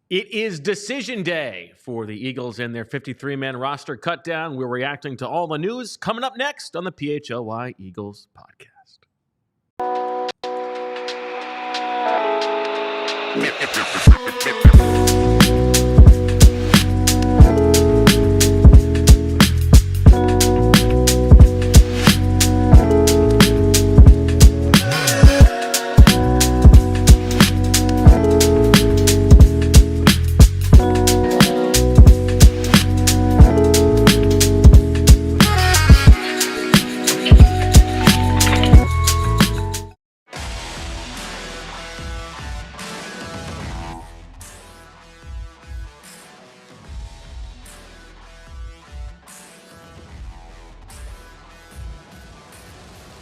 It is decision day for the Eagles and their 53-man roster cut down. We're reacting to all the news coming up next on the PHLY Eagles podcast.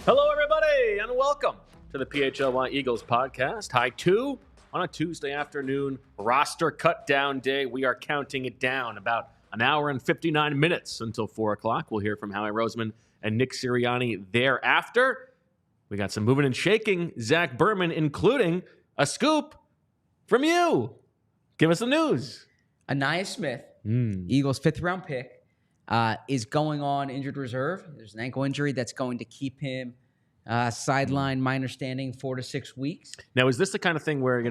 Hello, everybody, and welcome to the PHLY Eagles podcast. High 2 on a Tuesday afternoon, roster cut down day. We are counting it down about an hour and 59 minutes until 4 o'clock. We'll hear from Howie Roseman and Nick Sirianni thereafter. We got some moving and shaking. Zach Berman, including a scoop from you. Give us the news. Ainias Smith, Eagles' 5th-round pick, is going on injured reserve. There's an ankle injury that's going to keep him sidelined, my understanding, 4 to 6 weeks. Now, is this the kind of thing where,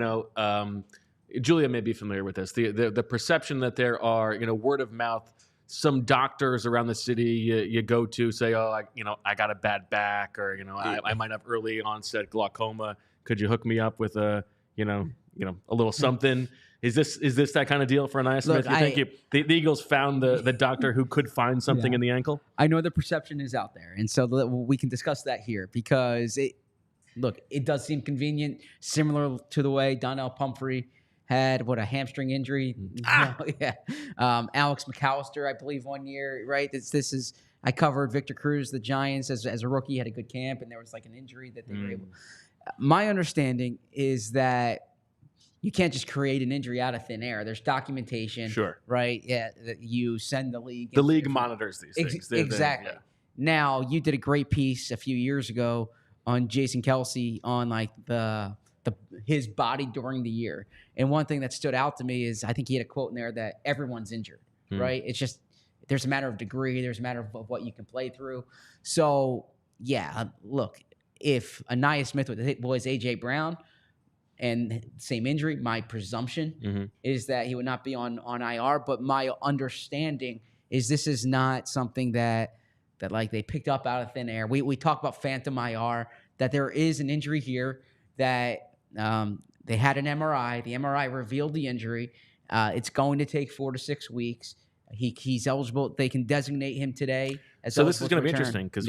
Julia may be familiar with this, the perception that there are, word of mouth, some doctors around the city you go to say, I got a bad back, or, I might have early onset glaucoma. Could you hook me up with a little something? Is this that kind of deal for Ainias Smith? You think the Eagles found the doctor who could find something in the ankle? I know the perception is out there, and so we can discuss that here because it does seem convenient, similar to the way Donnell Pumphrey had a hamstring injury. Alex McAllister, I believe, 1 year, right? This is I covered Victor Cruz, the Giants, as a rookie, had a good camp, and there was like an injury that they were able. My understanding is that you can't just create an injury out of thin air. There's documentation. Sure. Right? Yeah. That you send the league. The league monitors these things. Exactly. Now, you did a great piece a few years ago on Jason Kelsey on his body during the year. And one thing that stood out to me is I think he had a quote in there that everyone's injured, right? It's just there's a matter of degree. There's a matter of what you can play through. So, look, if Ainias Smith was A.J. Brown, and same injury, my presumption is that he would not be on IR. But my understanding is this is not something that they picked up out of thin air. We talk about phantom IR, that there is an injury here that they had an MRI. The MRI revealed the injury. It's going to take 4 to 6 weeks. He's eligible. They can designate him today. So this is going to be interesting because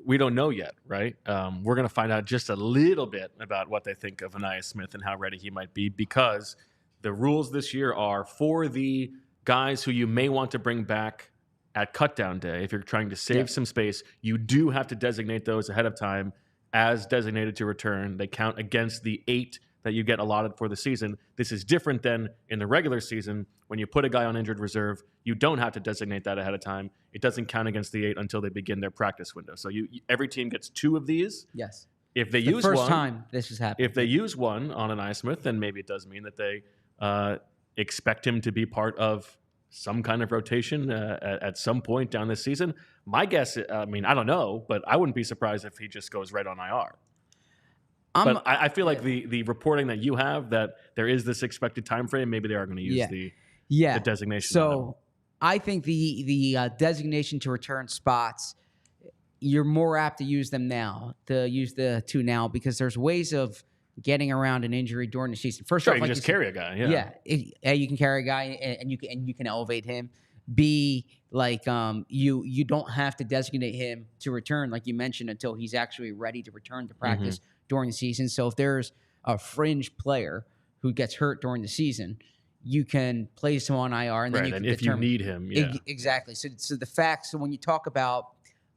we don't know yet, right? We're going to find out just a little bit about what they think of Ainias Smith and how ready he might be, because the rules this year are for the guys who you may want to bring back at cutdown day. If you're trying to save some space, you do have to designate those ahead of time as designated to return. They count against the 8 that you get allotted for the season. This is different than in the regular season. When you put a guy on injured reserve, you don't have to designate that ahead of time. It doesn't count against the 8 until they begin their practice window. So every team gets 2 of these. Yes. If they use first time this has happened. If they use one on Ainias Smith, then maybe it does mean that they expect him to be part of some kind of rotation at some point down this season. My guess, I don't know, but I wouldn't be surprised if he just goes right on IR. But I feel like the reporting that you have, that there is this expected time frame, maybe they are going to use the designation. So I think the designation to return spots, you're more apt to use them now, to use the 2 now, because there's ways of getting around an injury during the season. First off, you can just carry a guy. You can carry a guy and you can elevate him. B, you don't have to designate him to return, like you mentioned, until he's actually ready to return to practice during the season. So if there's a fringe player who gets hurt during the season, you can place him on IR, and then you can determine you need him. Exactly. So the facts. So when you talk about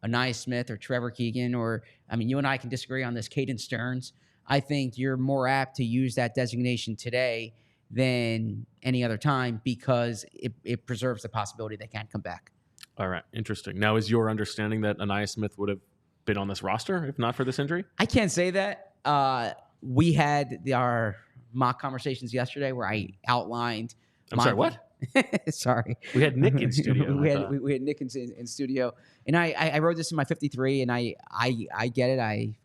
Ainias Smith or Trevor Keegan, or you and I can disagree on this, Caden Stearns, I think you're more apt to use that designation today than any other time, because it preserves the possibility they can't come back. All right, interesting. Now, is your understanding that Ainias Smith would have been on this roster if not for this injury? I can't say that. We had our mock conversations yesterday where I outlined. Sorry, what? Sorry. We had Nick in studio. we had Nick in studio. And I wrote this in my 53, and I get it.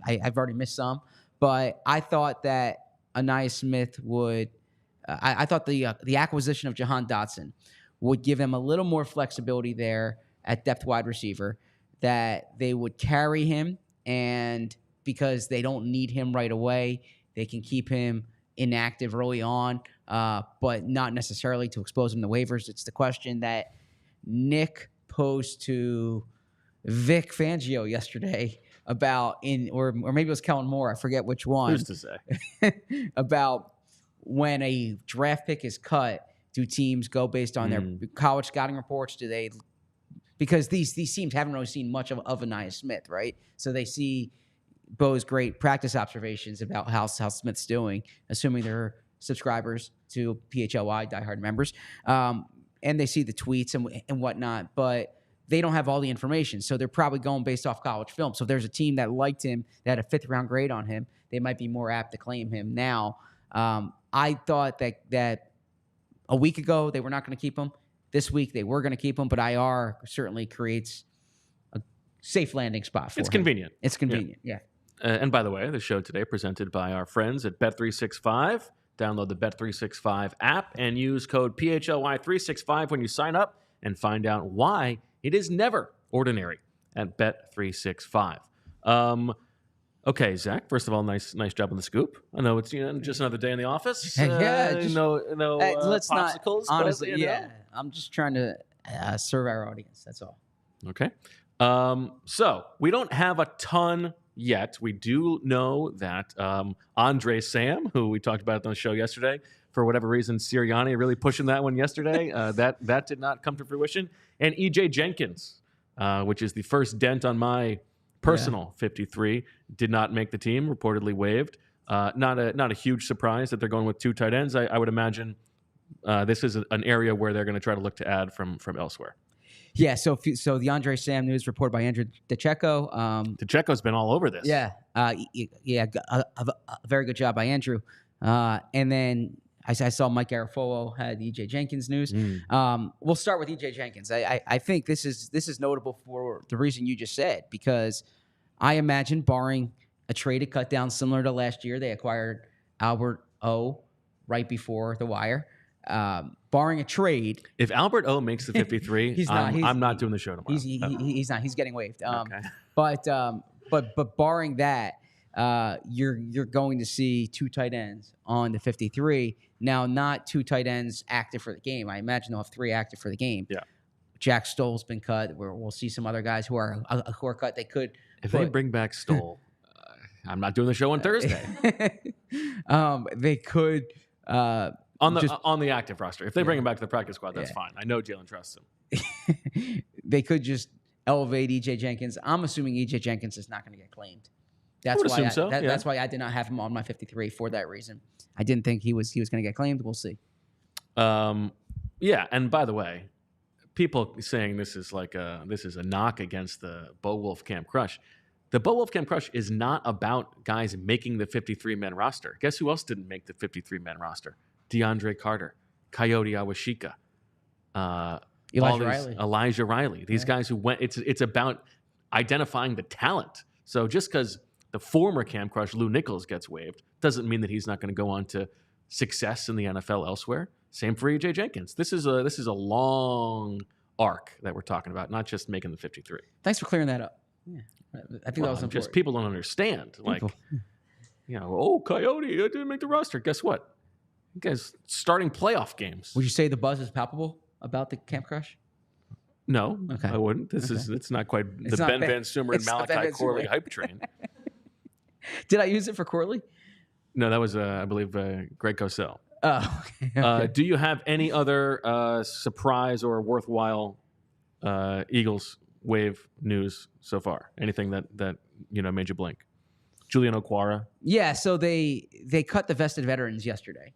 I've already missed some. But I thought that Ainias Smith would I thought the acquisition of Jahan Dotson would give them a little more flexibility there at depth wide receiver, that they would carry him, and because they don't need him right away, they can keep him inactive early on, but not necessarily to expose him to waivers. It's the question that Nick posed to Vic Fangio yesterday about or maybe it was Kellen Moore, I forget which one. Who's to say? About when a draft pick is cut, do teams go based on their college scouting reports? Do they, because these teams haven't really seen much of Ainias Smith, right? So they see Bo's great practice observations about how Smith's doing, assuming they're subscribers to PHLY, diehard members, and they see the tweets and whatnot, but they don't have all the information, so they're probably going based off college film. So if there's a team that liked him, that had a 5th round grade on him, they might be more apt to claim him now. I thought that a week ago they were not going to keep him. This week they were going to keep him, but IR certainly creates a safe landing spot for him. It's convenient. It's convenient, yeah. And by the way, the show today presented by our friends at Bet365. Download the Bet365 app and use code PHLY365 when you sign up, and find out why it is never ordinary at Bet365. Okay, Zach, first of all, nice job on the scoop. I know it's just another day in the office. Let's popsicles. Not, honestly, but, yeah. I'm just trying to serve our audience. That's all. Okay. So we don't have a ton yet. We do know that Andre Sam, who we talked about on the show yesterday, for whatever reason, Sirianni really pushing that one yesterday. That did not come to fruition. And EJ Jenkins, which is the first dent on my personal 53, did not make the team, reportedly waived. Not a huge surprise that they're going with 2 tight ends. I would imagine this is an area where they're going to try to look to add from elsewhere. Yeah, so the Andre Sam news reported by Andrew DeCecco. DeCecco's been all over this. Yeah, a very good job by Andrew. And then I saw Mike Garafolo had EJ Jenkins news. We'll start with EJ Jenkins. I think this is notable for the reason you just said, because I imagine, barring a trade to cut down similar to last year, they acquired Albert O right before the wire. Barring a trade, if Albert O makes the 53, I'm not doing the show tomorrow. He's not. He's getting waived. Okay. But barring that, you're going to see 2 tight ends on the 53. Now, not 2 tight ends active for the game. I imagine they'll have 3 active for the game. Yeah. Jack Stoll's been cut. We'll see some other guys who are cut. They could. If they bring back Stoll, I'm not doing the show on Thursday. They could. On the active roster. If they bring him back to the practice squad, that's fine. I know Jalen trusts him. They could just elevate EJ Jenkins. I'm assuming EJ Jenkins is not going to get claimed. That's why I did not have him on my 53 for that reason. I didn't think he was going to get claimed. We'll see. Yeah, and by the way, people saying this is a knock against the Bo Wulf Camp Crush. The Bo Wulf Camp Crush is not about guys making the 53-man roster. Guess who else didn't make the 53-man roster? DeAndre Carter, Coyote Awashika, Elijah Riley. These guys who went. It's about identifying the talent. So just because the former Camp Crush Lou Nichols gets waived doesn't mean that he's not going to go on to success in the NFL elsewhere. Same for EJ Jenkins. This is a long arc that we're talking about, not just making the 53. Thanks for clearing that up. Yeah, I think that was important. Just people don't understand. Coyote didn't make the roster. Guess what? You guys starting playoff games. Would you say the buzz is palpable about the Camp Crush? No, okay. I wouldn't. It's not quite the Ben Van Sumer and Malachi Corley hype train. Did I use it for Corley? No, that was I believe Greg Cosell. Oh, okay. Do you have any other surprise or worthwhile Eagles wave news so far? Anything that made you blink? Julian Okwara. Yeah, so they cut the vested veterans yesterday,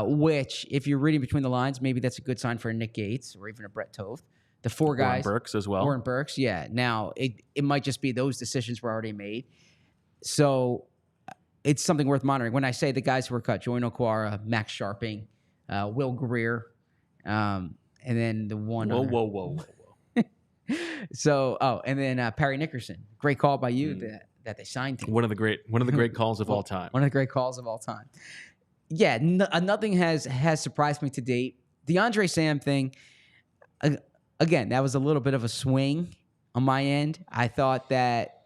which, if you're reading between the lines, maybe that's a good sign for a Nick Gates or even a Brett Toth. The 4 guys. Warren Burks as well. Warren Burks, yeah. Now, it might just be those decisions were already made. So it's something worth monitoring. When I say the guys who were cut, Joey Okwara, Max Sharping, Will Greer, and then the one. Whoa. So, and then Perry Nickerson. Great call by you that they signed him. One of the great calls of all time. One of the great calls of all time. Yeah, nothing has surprised me to date. The Andre Sam thing, again, that was a little bit of a swing on my end. I thought that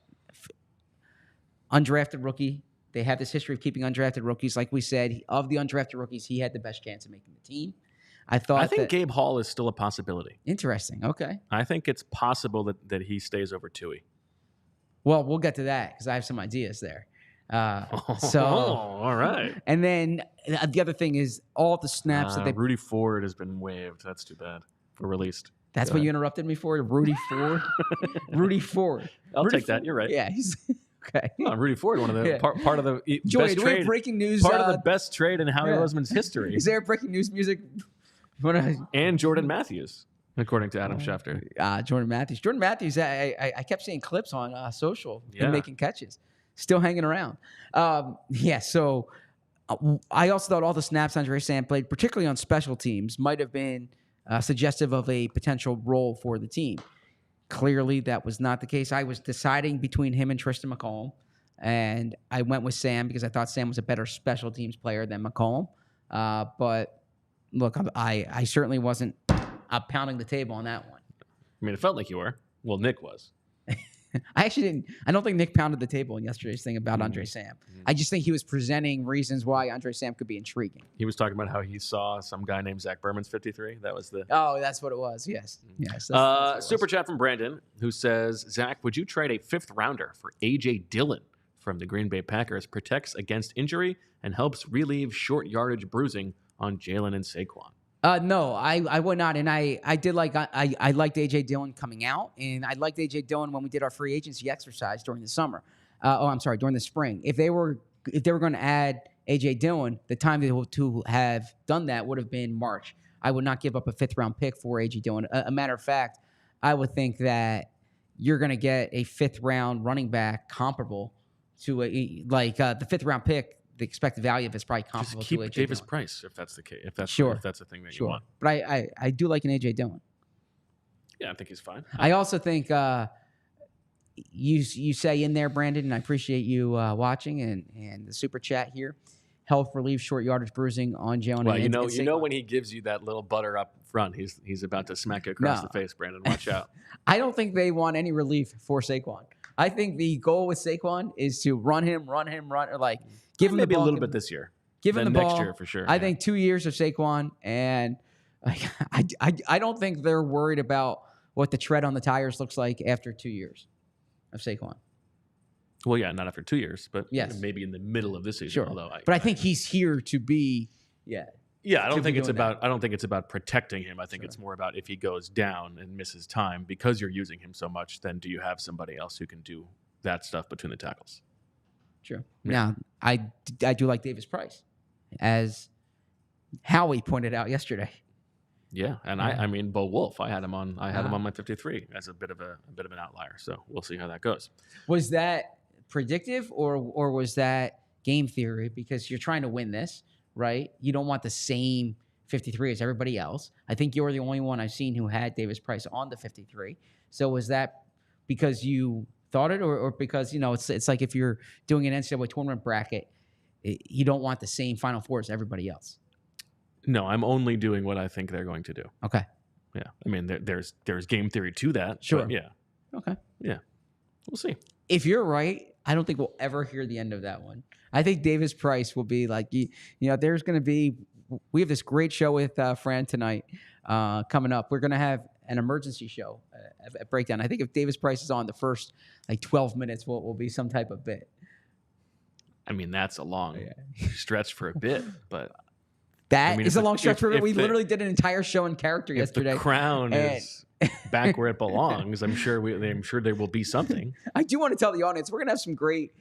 undrafted rookie, they have this history of keeping undrafted rookies. Like we said, of the undrafted rookies, he had the best chance of making the team. I think Gabe Hall is still a possibility. Interesting. Okay. I think it's possible that he stays over Tui. Well, we'll get to that because I have some ideas there. All right. And then the other thing is all the snaps that Rudy Ford has been waived. That's too bad. Or released. That's what you interrupted me for? Rudy Ford? Rudy Ford. I'll take that. You're right. Yeah. Okay. Rudy Ford, one of the part of the Joey, best do trade. we have breaking news? Part of the best trade in Howie Roseman's history. Is there breaking news music? And Jordan Matthews, according to Adam Schefter. Jordan Matthews. Jordan Matthews, I kept seeing clips on social, him making catches. Still hanging around. So I also thought all the snaps Andre Sam played, particularly on special teams, might have been suggestive of a potential role for the team. Clearly, that was not the case. I was deciding between him and Tristin McCollum, and I went with Sam because I thought Sam was a better special teams player than McCollum. But look, I certainly wasn't pounding the table on that one. I mean, it felt like you were. Well, Nick was. I actually didn't. I don't think Nick pounded the table in yesterday's thing about Andre Sam. I just think he was presenting reasons why Andre Sam could be intriguing. He was talking about how he saw some guy named Zach Berman's 53. That was the. Oh, that's what it was. Yes. Yes. Super chat from Brandon, who says, Zach, would you trade a 5th rounder for AJ Dillon from the Green Bay Packers? Protects against injury and helps relieve short yardage bruising on Jalen and Saquon. No, I would not, and I liked AJ Dillon coming out, and I liked AJ Dillon when we did our free agency exercise during the summer. During the spring. If they were going to add AJ Dillon, the time to have done that would have been March. I would not give up a 5th round pick for AJ Dillon. A matter of fact, I would think that you're going to get a 5th round running back comparable to the 5th round pick. The expected value of it's probably comparable to AJ Davis Dillon. Price, if that's the case. If that's the thing that you want. But I do like an AJ Dillon. Yeah, I think he's fine. I also think you say in there, Brandon, and I appreciate you watching and the super chat here. Health relief short yardage bruising on Jalen. Well, you know when he gives you that little butter up front, he's about to smack you across the face, Brandon. Watch out. I don't think they want any relief for Saquon. I think the goal with Saquon is to run him, or give him maybe the ball, a little bit this year. Give him the ball next year for sure. I think 2 years of Saquon, and I don't think they're worried about what the tread on the tires looks like after 2 years of Saquon. Well, yeah, not after 2 years, but yes. Maybe in the middle of this season. Sure. Although I think he's here to be. Yeah, I don't think it's about protecting him. I think it's more about if he goes down and misses time because you're using him so much, then do you have somebody else who can do that stuff between the tackles? True. Yeah. Now, I do like Davis Price, as Howie pointed out yesterday. Yeah, and I mean, Bo Wulf, I had him on my 53 as a bit of an outlier. So we'll see how that goes. Was that predictive or was that game theory? Because you're trying to win this, right? You don't want the same 53 as everybody else. I think you're the only one I've seen who had Davis Price on the 53. So was that because you thought it, or because it's like if you're doing an NCAA tournament bracket, you don't want the same Final Four as everybody else? No, I'm only doing what I think they're going to do. Okay. Yeah. I mean, there's game theory to that. Sure. Yeah. Okay. Yeah. We'll see. If you're right, I don't think we'll ever hear the end of that one. I think Davis Price will be like, there's going to be, we have this great show with Fran tonight coming up. We're going to have an emergency show, a breakdown. I think if Davis Price is on, the first 12 minutes will be some type of bit. I mean, that's a long stretch for a bit, but... That is a long stretch for it. We literally did an entire show in character yesterday. The crown is back where it belongs. I'm sure there will be something. I do want to tell the audience we're gonna have some great,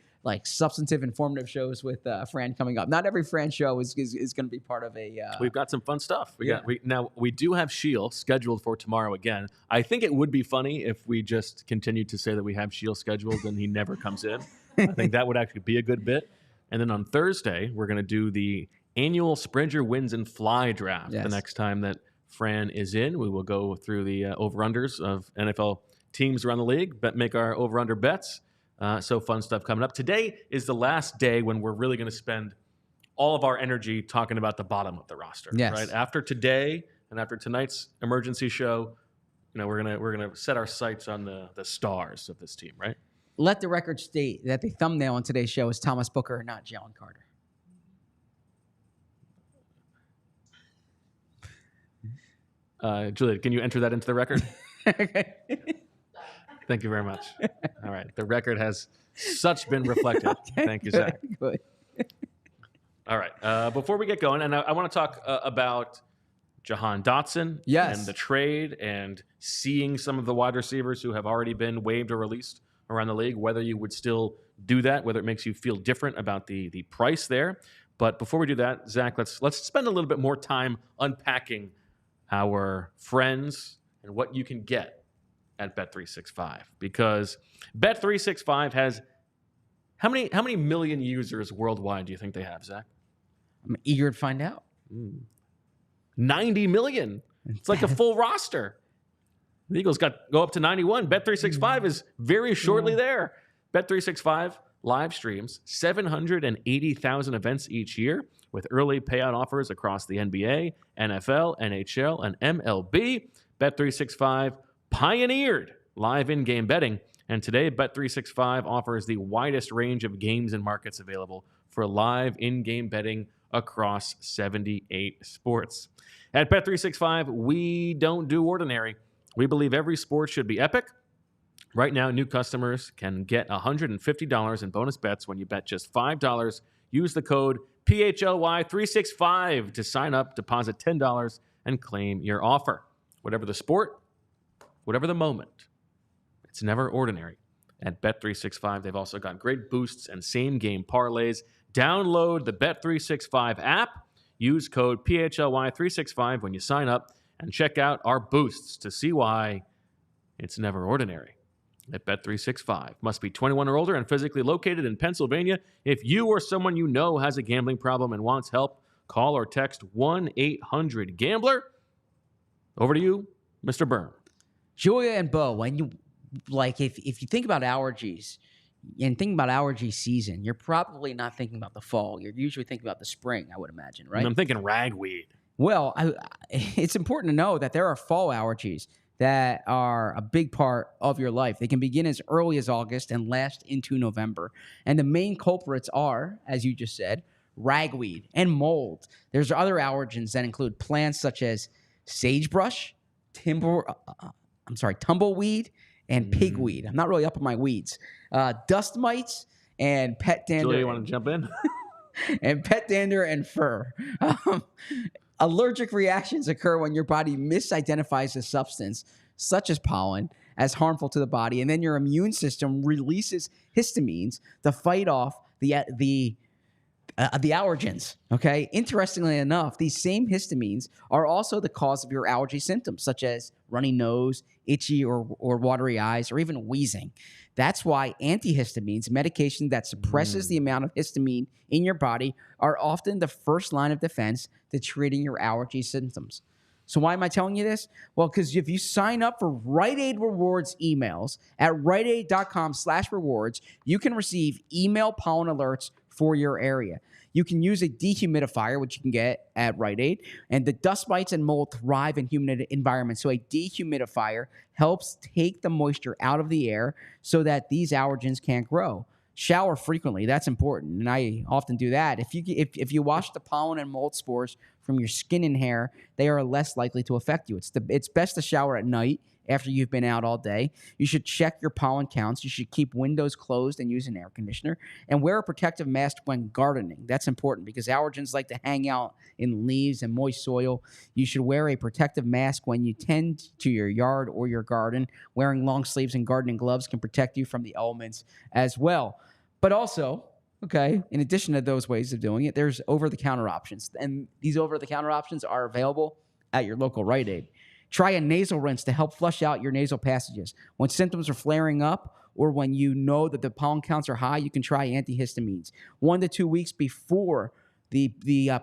substantive, informative shows with Fran coming up. Not every Fran show is going to be part of a. We've got some fun stuff. We do have Shield scheduled for tomorrow again. I think it would be funny if we just continued to say that we have Shield scheduled and he never comes in. I think that would actually be a good bit. And then on Thursday, we're going to do the annual Spread Your Wins and Fly draft. Yes. The next time that Fran is in, we will go through the over-unders of NFL teams around the league, make our over-under bets. So fun stuff coming up. Today is the last day when we're really going to spend all of our energy talking about the bottom of the roster. Yes. Right? After today and after tonight's emergency show, we're gonna set our sights on the stars of this team, right? Let the record state that the thumbnail on today's show is Thomas Booker, not Jalen Carter. Julia, can you enter that into the record? Okay. Thank you very much. All right. The record has such been reflected. Okay, Thank you, Zach. Good. All right. Before we get going, and I want to talk about Jahan Dotson Yes. and the trade and seeing some of the wide receivers who have already been waived or released around the league, whether you would still do that, whether it makes you feel different about the price there. But before we do that, Zach, let's spend a little bit more time unpacking our friends and what you can get at Bet365, because Bet365 has how many million users worldwide do you think they have, Zach? I'm eager to find out. 90 million. It's like a full roster. The Eagles go up to 91. Bet365 is very shortly there. Bet365 live streams 780,000 events each year with early payout offers across the NBA, NFL, NHL, and MLB. Bet365 pioneered live in-game betting, and today Bet365 offers the widest range of games and markets available for live in-game betting across 78 sports. At Bet365, we don't do ordinary. We believe every sport should be epic. Right now, new customers can get $150 in bonus bets when you bet just $5. Use the code PHLY365 to sign up, deposit $10, and claim your offer. Whatever the sport, whatever the moment, it's never ordinary. At Bet365, they've also got great boosts and same-game parlays. Download the Bet365 app. Use code PHLY365 when you sign up, and check out our boosts to see why it's never ordinary. At Bet365. Must be 21 or older and physically located in Pennsylvania. If you or someone you know has a gambling problem and wants help, call or text 1-800-GAMBLER. Over to you, Mr. Berman. Julia and Bo, when you if you think about allergies and think about allergy season, you're probably not thinking about the fall. You're usually thinking about the spring, I would imagine, right? I'm thinking ragweed. Well, it's important to know that there are fall allergies that are a big part of your life. They can begin as early as August and last into November. And the main culprits are, as you just said, ragweed and mold. There's other allergens that include plants such as sagebrush, tumbleweed, and pigweed. I'm not really up on my weeds. Dust mites and pet dander. Julia, you want to jump in? And pet dander and fur. Allergic reactions occur when your body misidentifies a substance, such as pollen, as harmful to the body, and then your immune system releases histamines to fight off the allergens. Okay. Interestingly enough, these same histamines are also the cause of your allergy symptoms, such as runny nose, itchy or watery eyes, or even wheezing. That's why antihistamines, medication that suppresses the amount of histamine in your body, are often the first line of defense to treating your allergy symptoms. So why am I telling you this? Well, because if you sign up for Rite Aid Rewards emails at riteaid.com/rewards, you can receive email pollen alerts for your area. You can use a dehumidifier, which you can get at Rite Aid, and the dust mites and mold thrive in humid environments. So a dehumidifier helps take the moisture out of the air so that these allergens can't grow. Shower frequently. That's important, and I often do that. If you wash the pollen and mold spores from your skin and hair, they are less likely to affect you. It's best to shower at night after you've been out all day. You should check your pollen counts. You should keep windows closed and use an air conditioner, and wear a protective mask when gardening. That's important because allergens like to hang out in leaves and moist soil. You should wear a protective mask when you tend to your yard or your garden. Wearing long sleeves and gardening gloves can protect you from the elements as well. But also, okay, in addition to those ways of doing it, there's over-the-counter options. And these over-the-counter options are available at your local Rite Aid. Try a nasal rinse to help flush out your nasal passages. When symptoms are flaring up or when you know that the pollen counts are high, you can try antihistamines. 1 to 2 weeks before the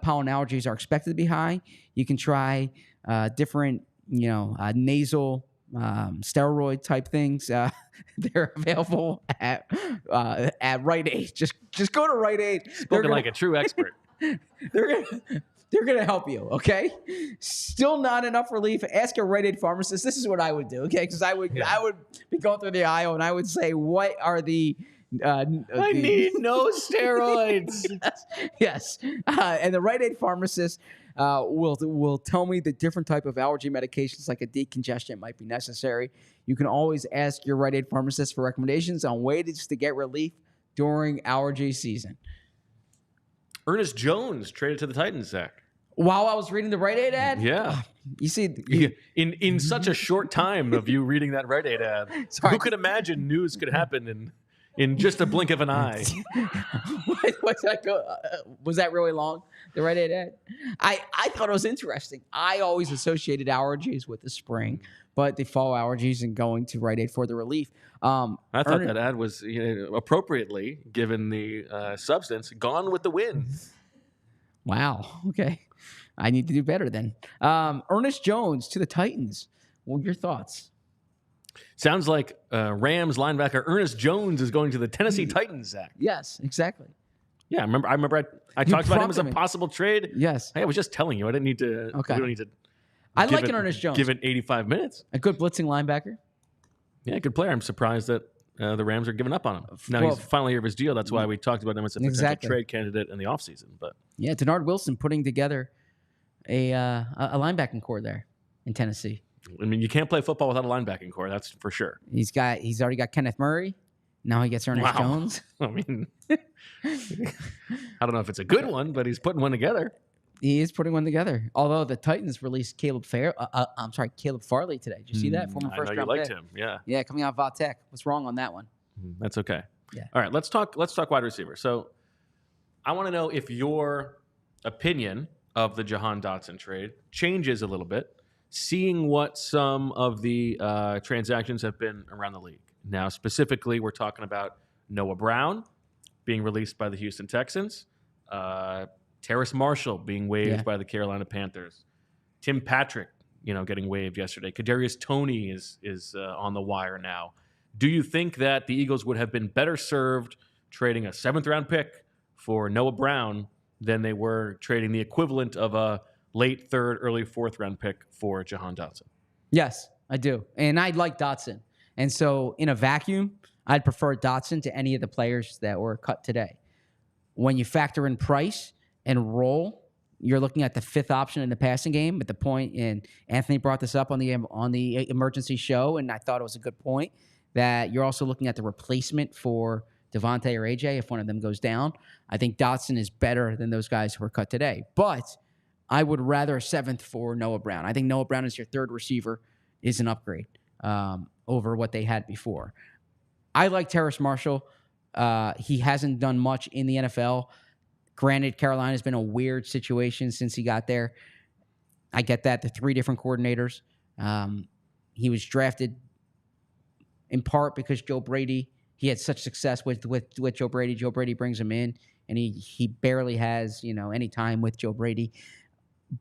pollen allergies are expected to be high, you can try different, nasal steroid type things. They're available at Rite Aid. Just go to Rite Aid. Spoken like a true expert. They're gonna help you. Okay. Still not enough relief. Ask a Rite Aid pharmacist. This is what I would do. Okay, because I would be going through the aisle and I would say, what are the I need no steroids. Yes. And the Rite Aid pharmacist will tell me the different type of allergy medications like a decongestant might be necessary. You can always ask your Rite Aid pharmacist for recommendations on ways to get relief during allergy season. Ernest Jones traded to the Titans, Zach. While I was reading the Rite Aid ad? Yeah. You see... In such a short time of you reading that Rite Aid ad, who could imagine news could happen in just a blink of an eye? Was that really long, the Rite Aid ad? I thought it was interesting. I always associated allergies with the spring, but the fall allergies and going to Rite Aid for the relief. I thought that ad was appropriately, given the substance, Gone with the Wind. Wow. Okay. I need to do better then. Ernest Jones to the Titans. Well, your thoughts? Sounds like Rams linebacker Ernest Jones is going to the Tennessee Titans, Zach. Yes, exactly. Yeah, I remember I talked about him as a possible trade. Yes. Hey, I was just telling you. I didn't need to. Okay. We don't need to. I like an Ernest Jones. Give it 85 minutes. A good blitzing linebacker. Yeah, good player. I'm surprised that the Rams are giving up on him. Now he's final year of his deal. That's why we talked about him as a potential trade candidate in the offseason. But yeah, Denard Wilson putting together a linebacking core there in Tennessee. I mean, you can't play football without a linebacking core. That's for sure. He's already got Kenneth Murray. Now he gets Ernest Jones. I mean, I don't know if it's a good one, but he's putting one together. He is putting one together. Although the Titans released Caleb Farley today. Did you see that? Former first round pick. You liked him, yeah. Yeah, coming out of Va-Tech. What's wrong on that one? That's okay. Yeah. All right, let's talk wide receiver. So I want to know if your opinion of the Jahan Dotson trade changes a little bit, seeing what some of the transactions have been around the league. Now, specifically, we're talking about Noah Brown being released by the Houston Texans, Terrace Marshall being waived by the Carolina Panthers, Tim Patrick, getting waived yesterday. Kadarius Toney is on the wire now. Do you think that the Eagles would have been better served trading a 7th-round pick for Noah Brown than they were trading the equivalent of a late 3rd, early 4th-round pick for Jahan Dotson? Yes, I do. And I like Dotson. And so in a vacuum, I'd prefer Dotson to any of the players that were cut today. When you factor in price and role, you're looking at the 5th option in the passing game at the point, and Anthony brought this up on the emergency show, and I thought it was a good point, that you're also looking at the replacement for Devontae or AJ if one of them goes down. I think Dotson is better than those guys who were cut today. But I would rather a 7th for Noah Brown. I think Noah Brown as your 3rd receiver is an upgrade over what they had before. I like Terrace Marshall. He hasn't done much in the NFL. Granted, Carolina's been a weird situation since he got there. I get that. The 3 different coordinators. He was drafted in part because Joe Brady, he had such success with Joe Brady. Joe Brady brings him in, and he barely has, any time with Joe Brady.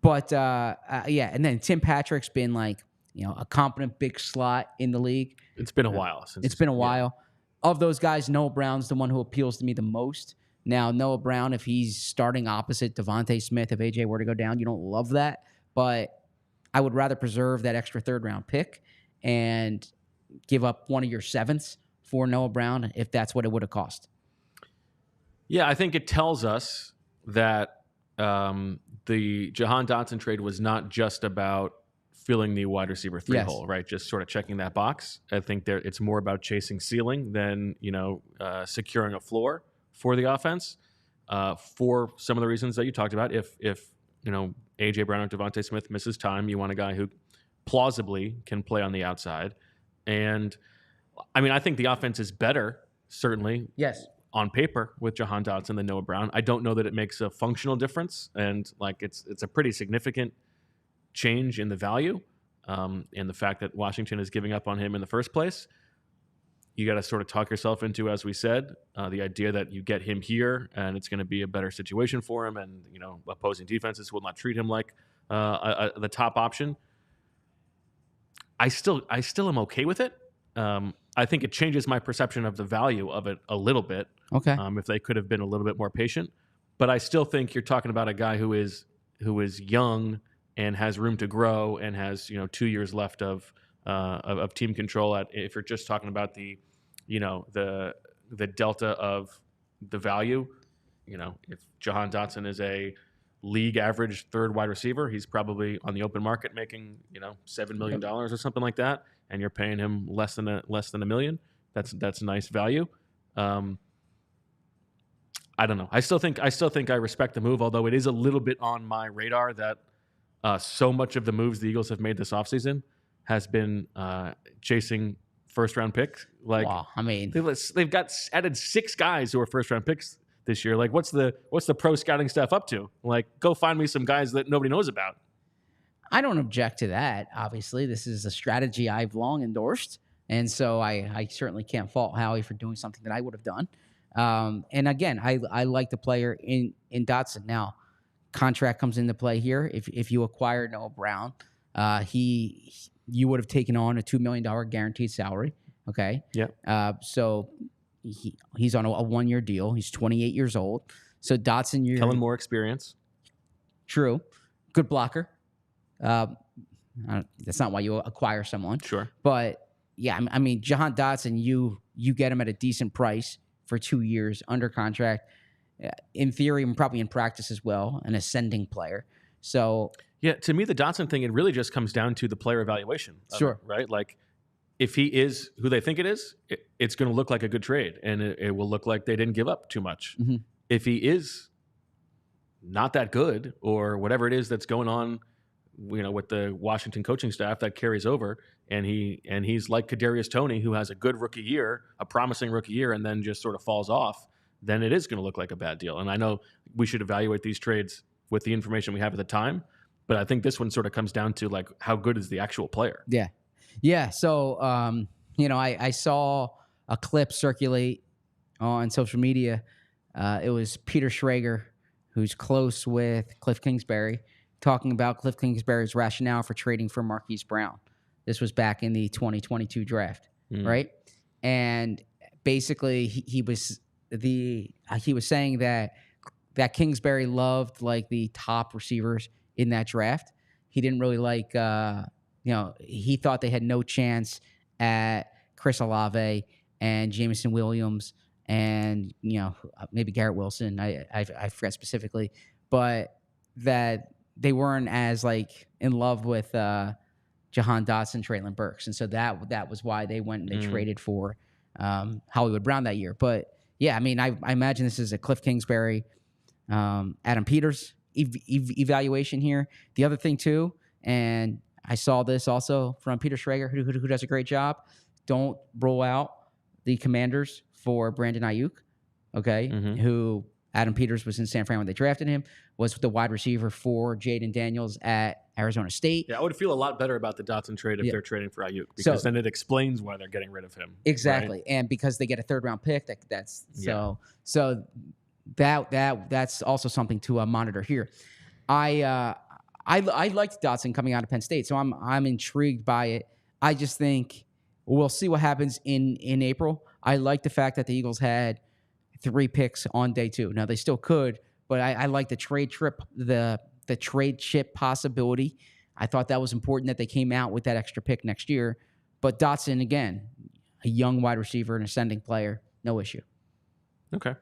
But, and then Tim Patrick's been a competent big slot in the league. It's been a while. It's been a while. Of those guys, Noah Brown's the one who appeals to me the most. Now, Noah Brown, if he's starting opposite Devontae Smith, if AJ were to go down, you don't love that. But I would rather preserve that extra 3rd-round pick and give up one of your 7ths for Noah Brown if that's what it would have cost. Yeah, I think it tells us that the Jahan Dotson trade was not just about filling the wide receiver 3 hole, right? Just sort of checking that box. I think it's more about chasing ceiling than, securing a floor for the offense for some of the reasons that you talked about. If A.J. Brown or Devontae Smith misses time, you want a guy who plausibly can play on the outside. And, I think the offense is better, certainly, on paper with Jahan Dotson than Noah Brown. I don't know that it makes a functional difference, and, it's a pretty significant change in the value. and the fact that Washington is giving up on him in the first place, you got to sort of talk yourself into, as we said, the idea that you get him here and it's going to be a better situation for him, and opposing defenses will not treat him like the top option. I still am okay with it. I think it changes my perception of the value of it a little bit. Okay. If they could have been a little bit more patient, but I still think you're talking about a guy who is young and has room to grow and has 2 years left of team control. If you're just talking about the delta of the value, if Jahan Dotson is a league average third wide receiver, he's probably on the open market making $7 million or something like that, and you're paying him less than $1 million. That's nice value. I don't know. I still think I respect the move, although it is a little bit on my radar that so much of the moves the Eagles have made this offseason has been chasing first-round picks. Like, wow, I mean, they've got added 6 guys who are first-round picks this year. Like, what's the pro scouting staff up to? Like, go find me some guys that nobody knows about. I don't object to that. Obviously, this is a strategy I've long endorsed, and so I certainly can't fault Howie for doing something that I would have done. And again, I like the player in Dotson. Now, contract comes into play here. If you acquire Noah Brown, you would have taken on a $2 million guaranteed salary. Okay. Yeah. So he's on a 1-year deal. He's 28 years old. So Dotson, you're Kellen more experience. True. Good blocker. That's not why you acquire someone. Sure. But yeah, I mean, Jahan Dotson, you get him at a decent price for 2 years under contract. In theory, and probably in practice as well, an ascending player. So yeah, to me, the Dotson thing, it really just comes down to the player evaluation. Sure. Right? Like, if he is who they think it is, it's going to look like a good trade, and it will look like they didn't give up too much. Mm-hmm. If he is not that good, or whatever it is that's going on, with the Washington coaching staff that carries over, and he's like Kadarius Toney, who has a good rookie year, a promising rookie year, and then just sort of falls off, then it is going to look like a bad deal. And I know we should evaluate these trades with the information we have at the time, but I think this one sort of comes down to, like, how good is the actual player? Yeah. Yeah. So, I saw a clip circulate on social media. It was Peter Schrager, who's close with Cliff Kingsbury, talking about Cliff Kingsbury's rationale for trading for Marquise Brown. This was back in the 2022 draft, right? And basically, he was saying that Kingsbury loved, like, the top receivers in that draft. He didn't really like, he thought they had no chance at Chris Olave and Jameson Williams and, maybe Garrett Wilson. I forget specifically, but that they weren't as, like, in love with Jahan Dotson, Treylon Burks. And so that was why they went and they traded for Hollywood Brown that year. But yeah, I mean, I imagine this is a Cliff Kingsbury, Adam Peters evaluation here. The other thing too, and I saw this also from Peter Schrager, who does a great job. Don't roll out the Commanders for Brandon Ayuk, okay? Who Adam Peters was in San Fran when they drafted him, was the wide receiver for Jaden Daniels at Arizona State. Yeah, I would feel a lot better about the Dotson trade if they're trading for Ayuk, because then it explains why they're getting rid of him. Exactly, right? And because they get a 3rd round pick, so that's also something to monitor here. I liked Dotson coming out of Penn State, so I'm intrigued by it. I just think we'll see what happens in April. I like the fact that the Eagles had 3 picks on day 2. Now they still could, but I like the trade trip, the trade chip possibility. I thought that was important that they came out with that extra pick next year. But Dotson, again, a young wide receiver, an ascending player, no issue. Okay.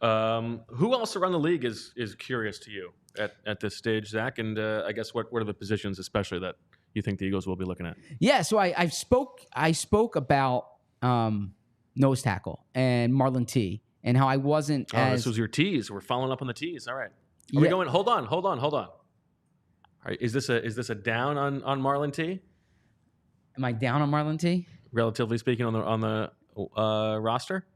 Who else around the league is curious to you at this stage, Zach? And I guess what are the positions especially that you think the Eagles will be looking at? Yeah, so I spoke about nose tackle and Marlon T, and how I wasn't this was your tease. We're following up on the tease. All right. Are we going? Hold on. All right. Is this a down on Marlon T? Am I down on Marlon T? Relatively speaking, on the roster?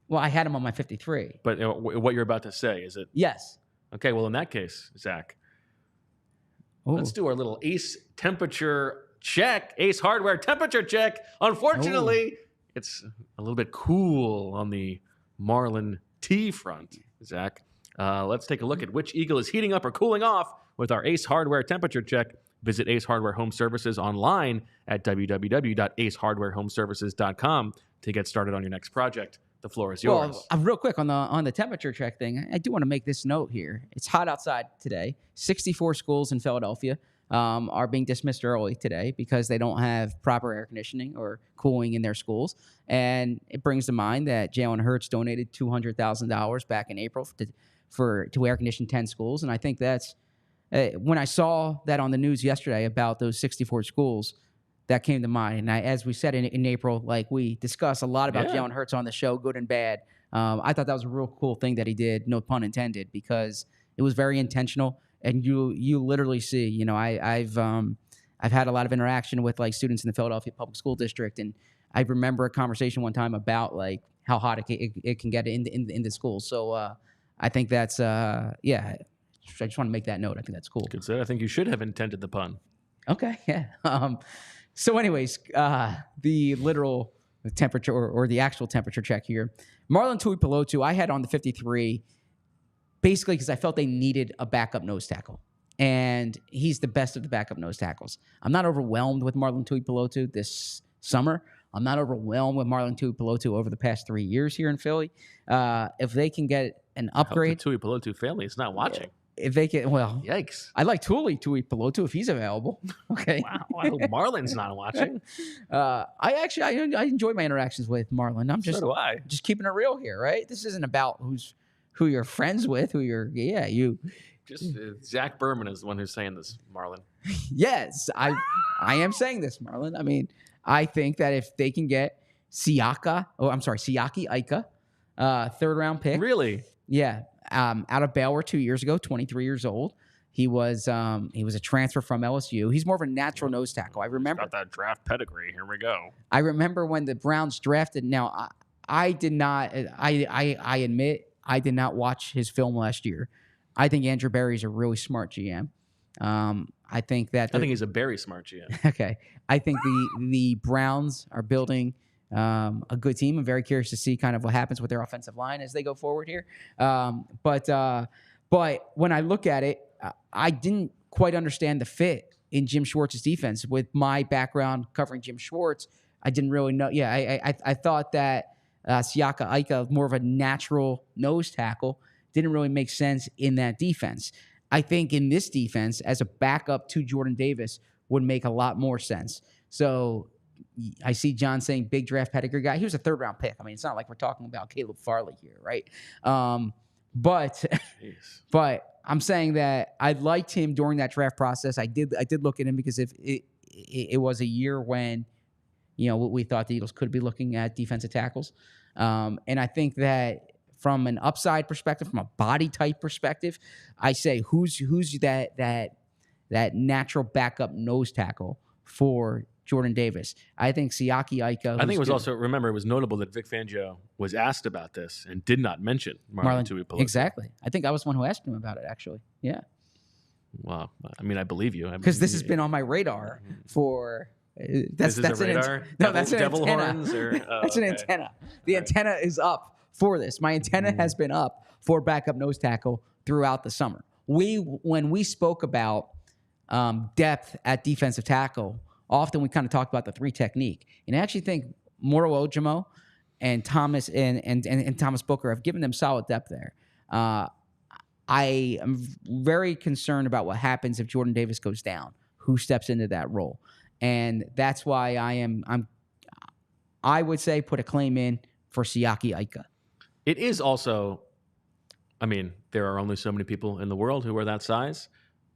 Well, I had him on my 53. But what you're about to say, is it? Yes. Okay, well, in that case, Zach, let's do our little ace temperature check. Ace Hardware temperature check. Unfortunately, it's a little bit cool on the Marlon T front, Zach. Let's take a look at which eagle is heating up or cooling off with our Ace Hardware temperature check. Visit Ace Hardware Home Services online at www.aceHardwareHomeservices.com to get started on your next project. The floor is yours. Well, real quick on the temperature check thing, I do want to make this note here. It's hot outside today. 64 schools in Philadelphia are being dismissed early today because they don't have proper air conditioning or cooling in their schools. And it brings to mind that Jalen Hurts donated $200,000 back in April to air condition 10 schools. And I think that's when I saw that on the news yesterday about those 64 schools, that came to mind. And as we said in April, like we discussed a lot about Jalen Hurts on the show, good and bad. I thought that was a real cool thing that he did, no pun intended, because it was very intentional. And you literally see, you know, I've had a lot of interaction with like students in the Philadelphia Public School District, and I remember a conversation one time about like how hot it can get in the schools. So I think that's I just want to make that note. I think that's cool. Good said. I think you should have intended the pun. Okay, yeah. So anyways, the literal temperature or the actual temperature check here. Marlon Tuipulotu, I had on the 53 basically because I felt they needed a backup nose tackle. And he's the best of the backup nose tackles. I'm not overwhelmed with Marlon Tuipulotu this summer. I'm not overwhelmed with Marlon Tuipulotu over the past 3 years here in Philly. If they can get an upgrade. The Tuipulotu family is not watching. If they can, well, yikes! I like Tuipulotu if he's available. Okay. Wow, I hope Marlon's not watching. I enjoy my interactions with Marlon. I'm just so do I. Just keeping it real here, right? This isn't about who you're friends with, you. Just Zach Berman is the one who's saying this, Marlon. Yes, I am saying this, Marlon. I mean, I think that if they can get Siaki Ika, third round pick. Really? Yeah. Out of Baylor 2 years ago, 23 years old. He was a transfer from LSU. He's more of a natural nose tackle. I remember. Got that draft pedigree. Here we go. I remember when the Browns drafted. Now, I did not. I admit I did not watch his film last year. I think Andrew Berry's a really smart GM. I think he's a very smart GM. Okay. I think the Browns are building a good team. I'm very curious to see kind of what happens with their offensive line as they go forward here. But when I look at it, I didn't quite understand the fit in Jim Schwartz's defense. With my background covering Jim Schwartz, I didn't really know. Yeah, I thought that Siaki Ika, more of a natural nose tackle, didn't really make sense in that defense. I think in this defense, as a backup to Jordan Davis, would make a lot more sense. So I see John saying big draft pedigree guy. He was a third round pick. I mean, it's not like we're talking about Caleb Farley here, right? But I'm saying that I liked him during that draft process. I did look at him because if it was a year when, you know, we thought the Eagles could be looking at defensive tackles. And I think that from an upside perspective, from a body type perspective, I say who's that natural backup nose tackle for Jordan Davis. I think Siaki Ika. I think it was also, remember, it was notable that Vic Fangio was asked about this and did not mention Marlon Tuipulotu. Exactly. I think I was the one who asked him about it, actually. Yeah. Wow. I mean, I believe you. Because this has been on my radar for... That's a radar? That's an devil antenna. Horns? Or, that's an antenna. The antenna is up for this. My antenna has been up for backup nose tackle throughout the summer. When we spoke about depth at defensive tackle, often we kind of talked about the three technique. And I actually think Moro Ojimo and Thomas and Thomas Booker have given them solid depth there. I am very concerned about what happens if Jordan Davis goes down. Who steps into that role? And that's why I would say put a claim in for Siaki Ika. It is also, I mean, there are only so many people in the world who are that size.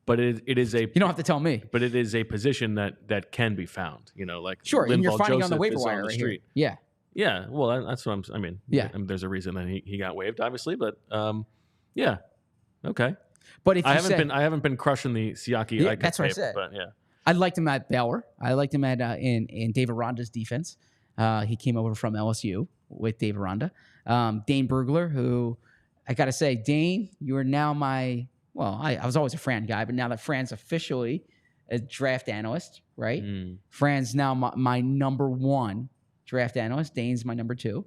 But it is a... You don't have to tell me. But it is a position that can be found. You know, like... Sure, and you're finding on the waiver wire right here. Yeah. Yeah, well, that's what I mean, there's a reason that he got waived, obviously, but yeah. Okay. But if I haven't been crushing the Siaki Ika that's what tape, I said. But yeah. I liked him at Baylor. I liked him at in Dave Aranda's defense. He came over from LSU with Dave Aranda. Dane Brugler, who I got to say, Dane, you are now my... Well, I was always a Fran guy, but now that Fran's officially a draft analyst, right? Fran's now my number 1 draft analyst. Dane's my number 2.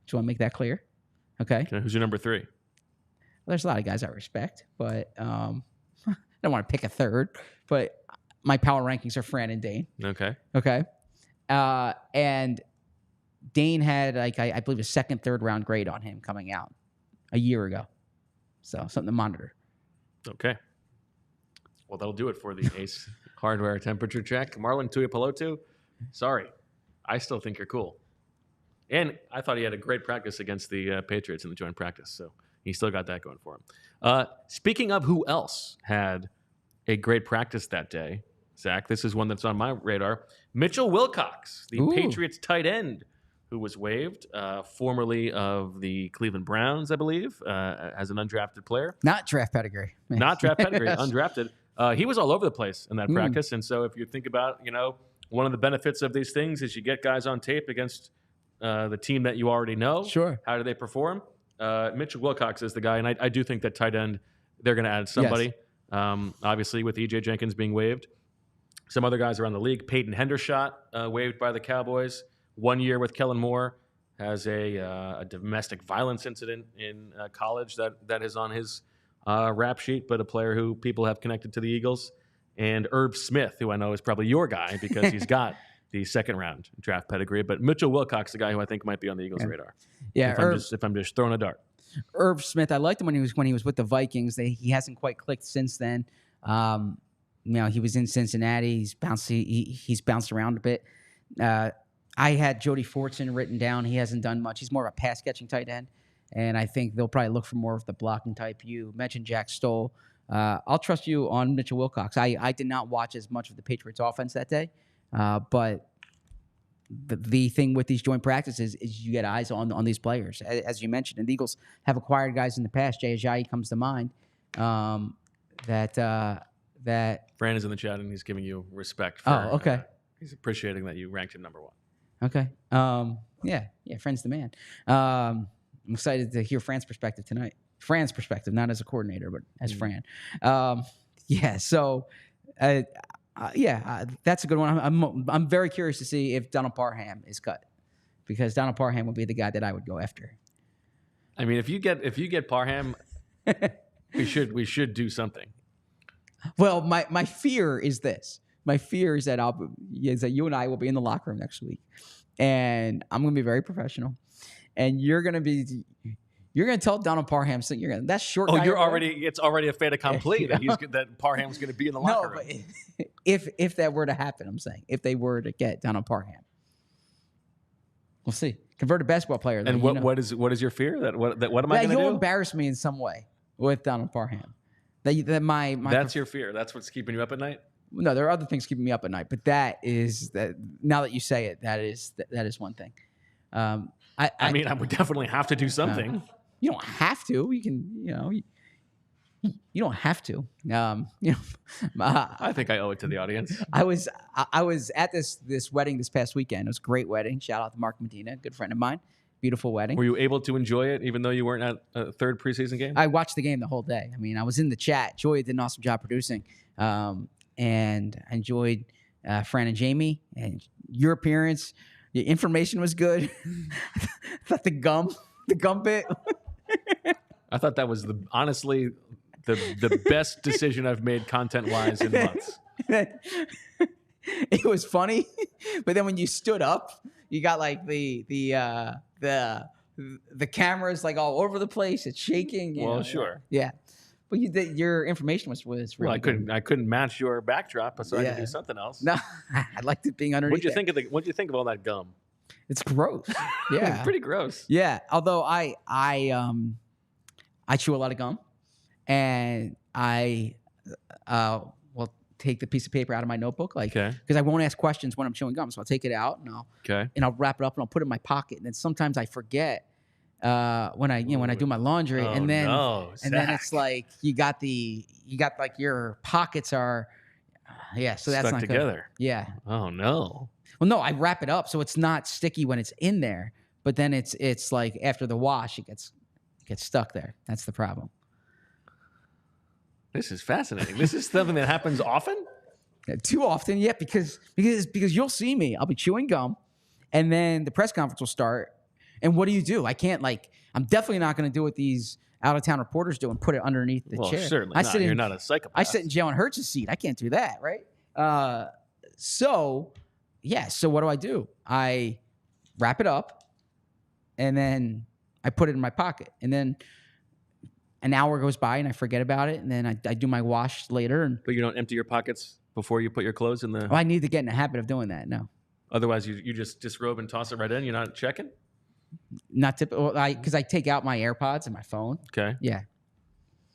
Just want to make that clear. Okay. Who's your number 3? Well, there's a lot of guys I respect, but I don't want to pick a third. But my power rankings are Fran and Dane. Okay. Okay. And Dane had, like, I believe, a second, third round grade on him coming out a year ago. So something to monitor. Okay. Well, that'll do it for the Ace Hardware temperature check. Marlon Tuipulotu, sorry. I still think you're cool. And I thought he had a great practice against the Patriots in the joint practice. So he still got that going for him. Speaking of who else had a great practice that day, Zach, this is one that's on my radar. Mitchell Wilcox, the Patriots tight end, who was waived, formerly of the Cleveland Browns, I believe, as an undrafted player. Not draft pedigree. Not draft pedigree, undrafted. He was all over the place in that practice. And so if you think about, one of the benefits of these things is you get guys on tape against the team that you already know. Sure. How do they perform? Mitchell Wilcox is the guy. And I do think that tight end, they're going to add somebody. Yes. Obviously, with E.J. Jenkins being waived. Some other guys around the league. Peyton Hendershot, waived by the Cowboys. 1 year with Kellen Moore, has a domestic violence incident in college that is on his rap sheet, but a player who people have connected to the Eagles. And Irv Smith, who I know is probably your guy because he's got the second round draft pedigree. But Mitchell Wilcox, the guy who I think might be on the Eagles' radar. Yeah, if I'm just throwing a dart. Irv Smith, I liked him when he was with the Vikings. He hasn't quite clicked since then. He was in Cincinnati. He's bounced around a bit. I had Jody Fortson written down. He hasn't done much. He's more of a pass-catching tight end, and I think they'll probably look for more of the blocking type. You mentioned Jack Stoll. I'll trust you on Mitchell Wilcox. I did not watch as much of the Patriots offense that day, but the thing with these joint practices is you get eyes on these players. As you mentioned, and the Eagles have acquired guys in the past. Jay Ajayi comes to mind. That Fran is in the chat, and he's giving you respect. Okay. He's appreciating that you ranked him number 1. Okay. Yeah. Fran's the man. I'm excited to hear Fran's perspective tonight. Fran's perspective, not as a coordinator, but as Fran. So, that's a good one. I'm very curious to see if Donald Parham is cut, because Donald Parham would be the guy that I would go after. I mean, if you get Parham, we should do something. Well, my fear is this. My fear is that you and I will be in the locker room next week, and I'm going to be very professional, and you're going to tell Donald Parham something. That short. Oh, it's already a fait accompli that Parham's going to be in the locker room. But if that were to happen, I'm saying if they were to get Donald Parham, we'll see. Converted basketball player. And what is your fear what am I going to do? You'll embarrass me in some way with Donald Parham. That's your fear. That's what's keeping you up at night. No, there are other things keeping me up at night, but that. Now that you say it, that is one thing. I mean, I would definitely have to do something. You don't have to. You can. You don't have to. I think I owe it to the audience. I was at this wedding this past weekend. It was a great wedding. Shout out to Mark Medina, good friend of mine. Beautiful wedding. Were you able to enjoy it, even though you weren't at a third preseason game? I watched the game the whole day. I mean, I was in the chat. Joy did an awesome job producing. And I enjoyed Fran and Jamie and your appearance. Your information was good. I thought the gum bit. I thought that was honestly the best decision I've made content-wise in months. It was funny, but then when you stood up, you got like the cameras like all over the place. It's shaking. Well, sure. Yeah. But your information was really good. I couldn't match your backdrop, so I had to do something else. No, I liked it being underneath. What'd you think of all that gum? It's gross. Yeah, it's pretty gross. Yeah, although I chew a lot of gum, and I will take the piece of paper out of my notebook, because I won't ask questions when I'm chewing gum, so I'll take it out and I'll wrap it up and I'll put it in my pocket, and then sometimes I forget. When I do my laundry, and then it's like you got like your pockets are, so that's stuck not together. Good. Yeah. Oh no. Well, no, I wrap it up so it's not sticky when it's in there, but then it's like after the wash it gets stuck there. That's the problem. This is fascinating. This is something that happens often. Too often, yeah, because you'll see me. I'll be chewing gum, and then the press conference will start. And what do? I can't I'm definitely not going to do what these out-of-town reporters do and put it underneath the chair. Certainly not. You're not a psychopath. I sit in Jalen Hurts' seat. I can't do that, right? So what do? I wrap it up, and then I put it in my pocket. And then an hour goes by, and I forget about it, and then I do my wash later. But you don't empty your pockets before you put your clothes in the... I need to get in the habit of doing that, no. Otherwise, you just disrobe and toss it right in? You're not checking? Not typical, because I take out my AirPods and my phone. Okay. Yeah.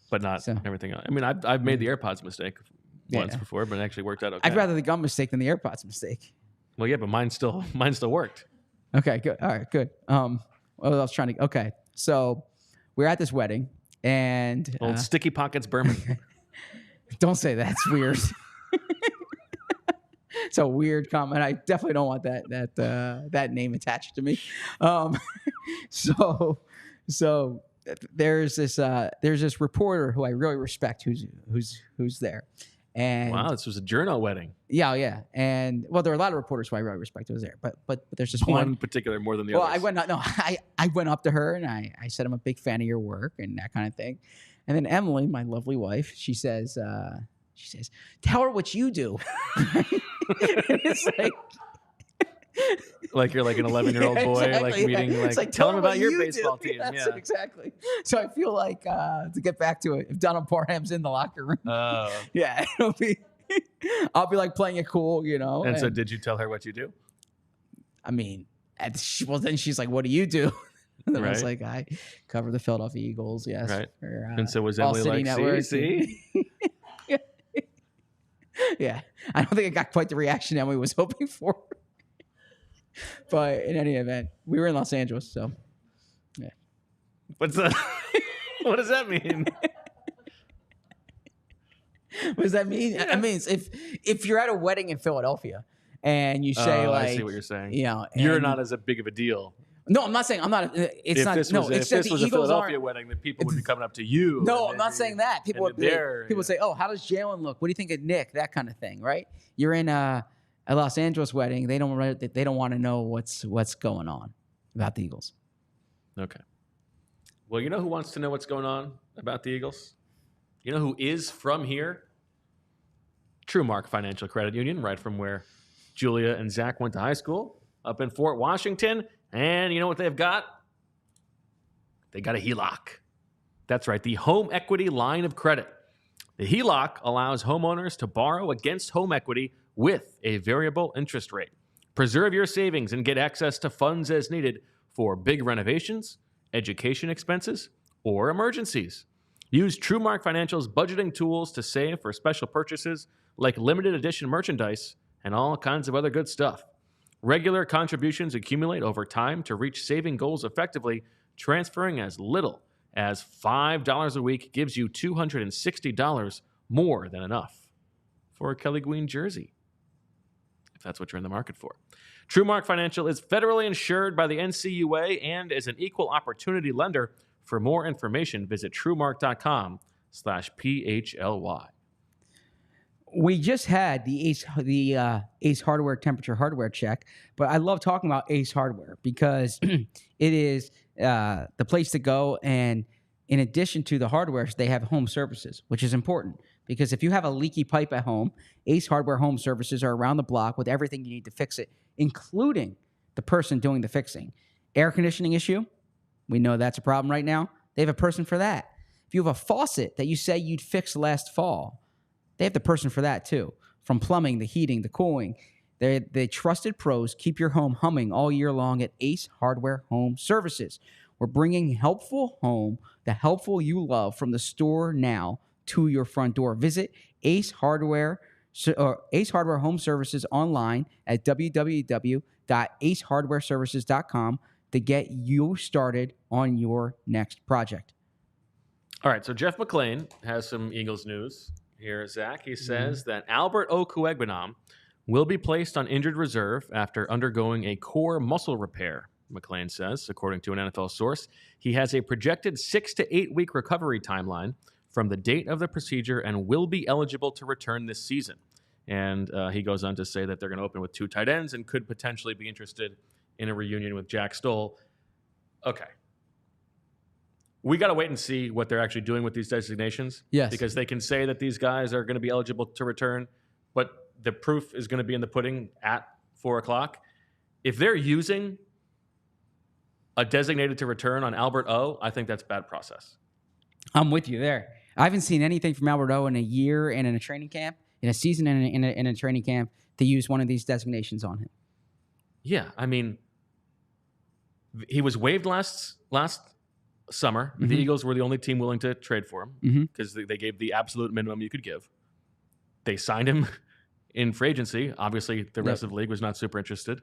But not everything else. I mean, I've made the AirPods mistake once before, but it actually worked out okay. I'd rather the gum mistake than the AirPods mistake. Well, yeah, but mine still worked. Okay, good. All right, good. Okay, so we're at this wedding, and old Sticky Pockets Berman. Don't say that. It's weird. It's a weird comment. I definitely don't want that name attached to me. So there's this reporter who I really respect who's there. And wow, this was a journo wedding. Yeah. And there are a lot of reporters who I really respect who was there, but there's this one particular more than the others. I went up to her and I said, I'm a big fan of your work and that kind of thing. And then Emily, my lovely wife, she says, tell her what you do. It's like you're like an 11-year-old boy, exactly, meeting, tell him about your baseball team. Yeah, exactly. So I feel like, to get back to it, if Donald Parham's in the locker room, I'll be like playing it cool, And so did you tell her what you do? I mean, then she's like, what do you do? And then I was like, I cover the Philadelphia Eagles, yes. Right. And so was Emily like, see? Yeah. I don't think it got quite the reaction Emily was hoping for. But in any event, we were in Los Angeles, so yeah. What does that mean? What does that mean? Yeah. I mean, if you're at a wedding in Philadelphia and you say I see what you're saying. You're not as big of a deal. No, I'm not saying I'm not. It's if not. This no, was, it's if just this was the a Eagles Philadelphia wedding, then people would be coming up to you. No, I'm not saying that. People would say, "Oh, how does Jalen look? What do you think of Nick?" That kind of thing, right? You're in a Los Angeles wedding. They don't want to know what's going on about the Eagles. Okay. Well, you know who wants to know what's going on about the Eagles? You know who is from here? TrueMark Financial Credit Union, right from where Julia and Zach went to high school, up in Fort Washington. And you know what they've got? They got a HELOC. That's right, the home equity line of credit. The HELOC allows homeowners to borrow against home equity with a variable interest rate. Preserve your savings and get access to funds as needed for big renovations, education expenses, or emergencies. Use TrueMark Financial's budgeting tools to save for special purchases like limited edition merchandise and all kinds of other good stuff. Regular contributions accumulate over time to reach saving goals effectively. Transferring as little as $5 a week gives you $260 more than enough for a Kelly Green jersey, if that's what you're in the market for. TrueMark Financial is federally insured by the NCUA and is an equal opportunity lender. For more information, visit TrueMark.com/PHLY. We just had the Ace Hardware temperature hardware check, but I love talking about Ace Hardware because it is the place to go. And in addition to the hardware, they have home services, which is important because if you have a leaky pipe at home, Ace Hardware home services are around the block with everything you need to fix it, including the person doing the fixing. Air conditioning issue, we know that's a problem right now. They have a person for that. If you have a faucet that you say you'd fix last fall, they have the person for that too. From plumbing, the heating, the cooling. They trusted pros keep your home humming all year long at Ace Hardware Home Services. We're bringing helpful home, the helpful you love, from the store now to your front door. Visit Ace Hardware Home Services online at www.acehardwareservices.com to get you started on your next project. All right, so Jeff McClain has some Eagles news here, Zach. He says that Albert Okwuegbunam will be placed on injured reserve after undergoing a core muscle repair, McClain says, according to an NFL source. He has a projected 6 to 8 week recovery timeline from the date of the procedure and will be eligible to return this season. And he goes on to say that they're going to open with 2 tight ends and could potentially be interested in a reunion with Jack Stoll. Okay. We got to wait and see what they're actually doing with these designations. Yes. Because they can say that these guys are going to be eligible to return, but the proof is going to be in the pudding at 4 o'clock. If they're using a designated to return on Albert O, I think that's bad process. I'm with you there. I haven't seen anything from Albert O in a year and in a training camp, in a season and in a training camp to use one of these designations on him. Yeah, I mean, he was waived last summer. Mm-hmm. The Eagles were the only team willing to trade for him because they gave the absolute minimum you could give. They signed him in free agency. Obviously, the rest of the league was not super interested.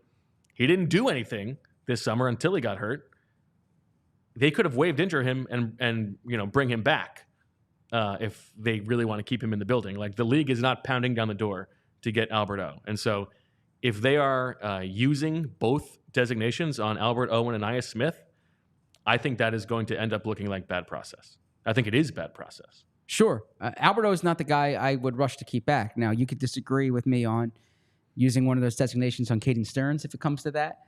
He didn't do anything this summer until he got hurt. They could have waived injure him and bring him back if they really want to keep him in the building. Like, the league is not pounding down the door to get Albert O. And so if they are using both designations on Albert O and Ainias Smith, I think that is going to end up looking like bad process. I think it is bad process. Sure. Albert O is not the guy I would rush to keep back. Now, you could disagree with me on using one of those designations on Caden Stearns if it comes to that.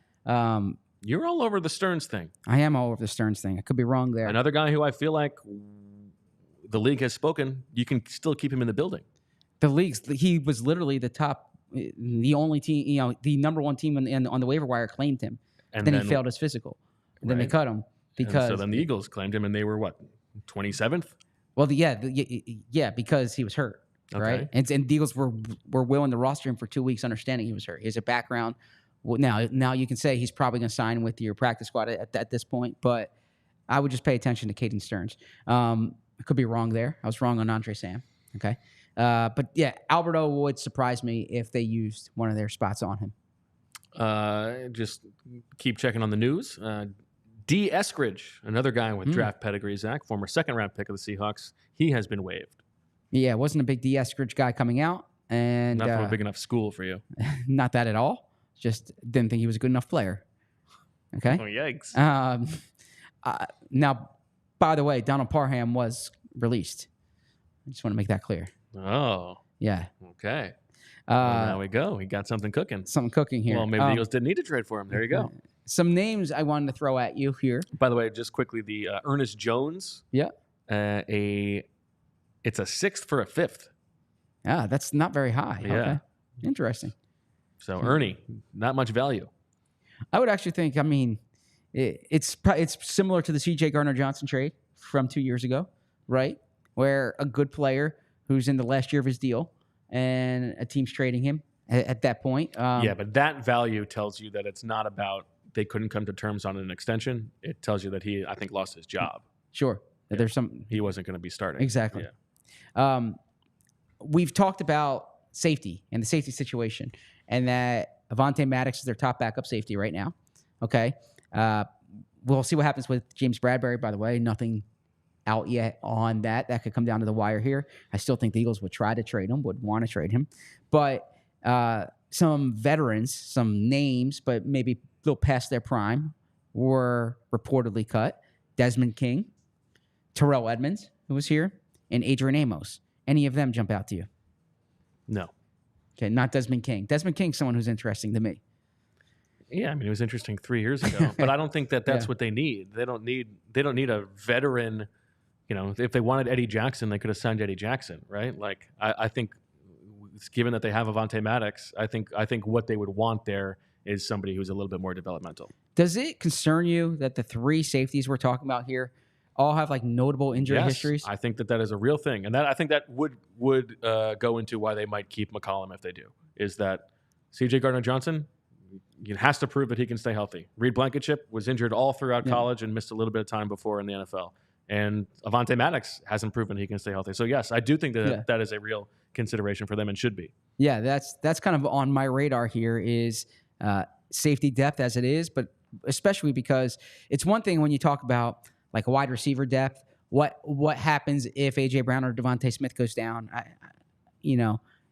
You're all over the Stearns thing. I am all over the Stearns thing. I could be wrong there. Another guy who I feel like the league has spoken, you can still keep him in the building. He was literally the only team, the number one team on the waiver wire claimed him. And then he failed his physical. And then they cut him. So then the Eagles claimed him, and they were, what, 27th? Well, because he was hurt, right? And the Eagles were willing to roster him for 2 weeks, understanding he was hurt. He has a background. Well, now you can say he's probably going to sign with your practice squad at this point, but I would just pay attention to Caden Stearns. I could be wrong there. I was wrong on Andre Sam. Okay. But yeah, Albert O would surprise me if they used one of their spots on him. Just keep checking on the news. D. Eskridge, another guy with draft pedigree, Zach, former second-round pick of the Seahawks, he has been waived. Yeah, wasn't a big D. Eskridge guy coming out. And not from a big enough school for you. Not that at all. Just didn't think he was a good enough player. Okay? Oh, yikes. Now, by the way, Donald Parham was released. I just want to make that clear. Oh. Yeah. Okay. Well, there we go. He got something cooking. Something cooking here. Well, maybe the Eagles didn't need to trade for him. There you go. Some names I wanted to throw at you here. By the way, just quickly, the Ernest Jones. Yeah. It's a 6th for a 5th. Yeah, that's not very high. Yeah. Okay. Interesting. So, Ernie, not much value. I would actually think, it's similar to the C.J. Gardner-Johnson trade from 2 years ago, right? Where a good player who's in the last year of his deal and a team's trading him at that point. Yeah, but that value tells you that it's not about they couldn't come to terms on an extension. It tells you that he, I think, lost his job. Sure. Yeah. There's some. He wasn't going to be starting. Exactly. Yeah. We've talked about safety and the safety situation, and that Avonte Maddox is their top backup safety right now. Okay. We'll see what happens with James Bradbury, by the way. Nothing out yet on that. That could come down to the wire here. I still think the Eagles would try to trade him, would want to trade him. But some veterans, some names, but maybe a little past their prime, were reportedly cut. Desmond King, Terrell Edmunds, who was here, and Adrian Amos. Any of them jump out to you? No. Okay, not Desmond King. Desmond King's someone who's interesting to me. Yeah, it was interesting 3 years ago, but I don't think that's what they need. They don't need a veteran. If they wanted Eddie Jackson, they could have signed Eddie Jackson, right? Like, I think, given that they have Avonte Maddox, I think what they would want there is somebody who's a little bit more developmental. Does it concern you that the 3 safeties we're talking about here all have notable injury histories? I think that is a real thing, and that I think that would go into why they might keep McCollum if they do. Is that C.J. Gardner-Johnson? He has to prove that he can stay healthy. Reed Blankenship was injured all throughout college and missed a little bit of time before in the NFL. And Avonte Maddox hasn't proven he can stay healthy. So, yes, I do think that is a real consideration for them and should be. Yeah, that's kind of on my radar here is safety depth as it is, but especially because it's one thing when you talk about like a wide receiver depth, what happens if A.J. Brown or Devontae Smith goes down?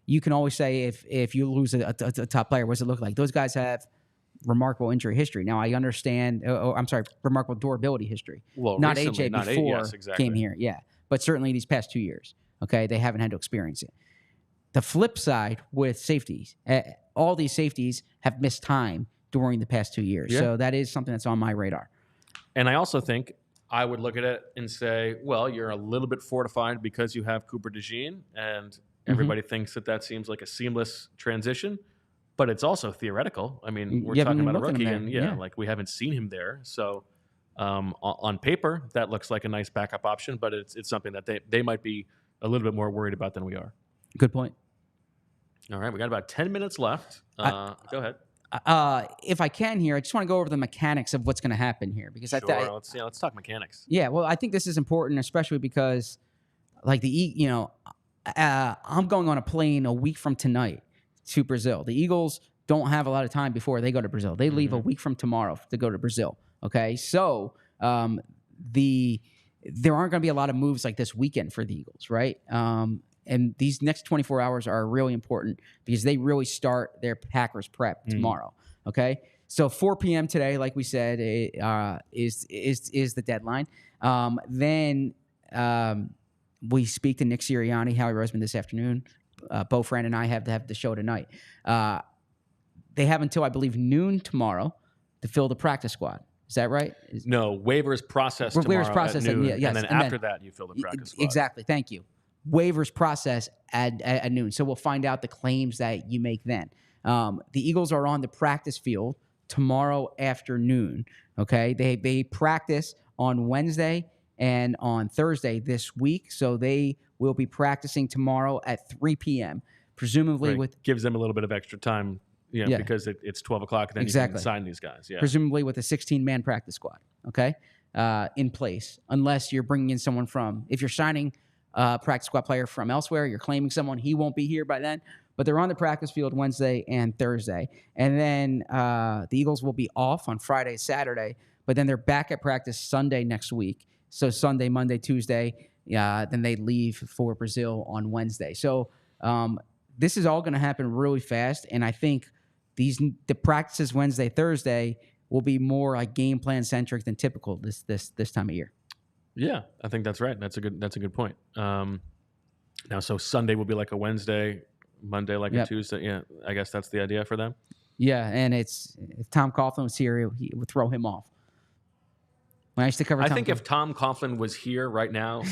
You can always say if you lose a top player, what does it look like? Those guys have remarkable injury history. Now, I understand, remarkable durability history. Well, not recently, AJ before came here, yeah. But certainly these past 2 years, okay, they haven't had to experience it. The flip side with safeties, all these safeties have missed time during the past 2 years. Yeah. So that is something that's on my radar. And I also think I would look at it and say, well, you're a little bit fortified because you have Cooper DeJean, and everybody thinks that seems like a seamless transition. But it's also theoretical. I mean, we're talking about a rookie, and like we haven't seen him there. So on paper, that looks like a nice backup option, but it's something that they might be a little bit more worried about than we are. Good point. All right, we got about 10 minutes left. Go ahead. If I can here, I just want to go over the mechanics of what's going to happen here because sure. Let's talk mechanics. Yeah, well, I think this is important, especially because, like I'm going on a plane a week from tonight to Brazil. The Eagles don't have a lot of time before they go to Brazil. They leave a week from tomorrow to go to Brazil. Okay, so there aren't going to be a lot of moves like this weekend for the Eagles, right? And these next 24 hours are really important because they really start their Packers prep tomorrow. Okay, so 4 p.m. today, like we said, is the deadline. Then we speak to Nick Sirianni, Howie Roseman this afternoon. Bo Fran and I have to have the show tonight. They have until I believe noon tomorrow to fill the practice squad. Is that right? No, waivers process tomorrow at noon, yes, and then after that you fill the practice squad. Exactly. Thank you. Waivers process at noon. So we'll find out the claims that you make then. The Eagles are on the practice field tomorrow afternoon. Okay, they practice on Wednesday and on Thursday this week. So they will be practicing tomorrow at 3 p.m. Presumably gives them a little bit of extra time, because it's 12 o'clock and then you can sign these guys. Yeah, presumably with a 16-man practice squad. Okay, in place, unless you're bringing in someone if you're signing practice squad player from elsewhere, you're claiming someone, he won't be here by then, but they're on the practice field Wednesday and Thursday. And then the Eagles will be off on Friday, Saturday, but then they're back at practice Sunday next week. So Sunday, Monday, Tuesday, then they leave for Brazil on Wednesday. So this is all going to happen really fast. And I think the practices Wednesday, Thursday will be more like game plan centric than typical this time of year. Yeah, I think that's right. That's a good point. Now, so Sunday will be like a Wednesday, Monday like a Tuesday. Yeah, I guess that's the idea for them. Yeah, and if Tom Coughlin was here, he would throw him off. When I used to cover, if Tom Coughlin was here right now,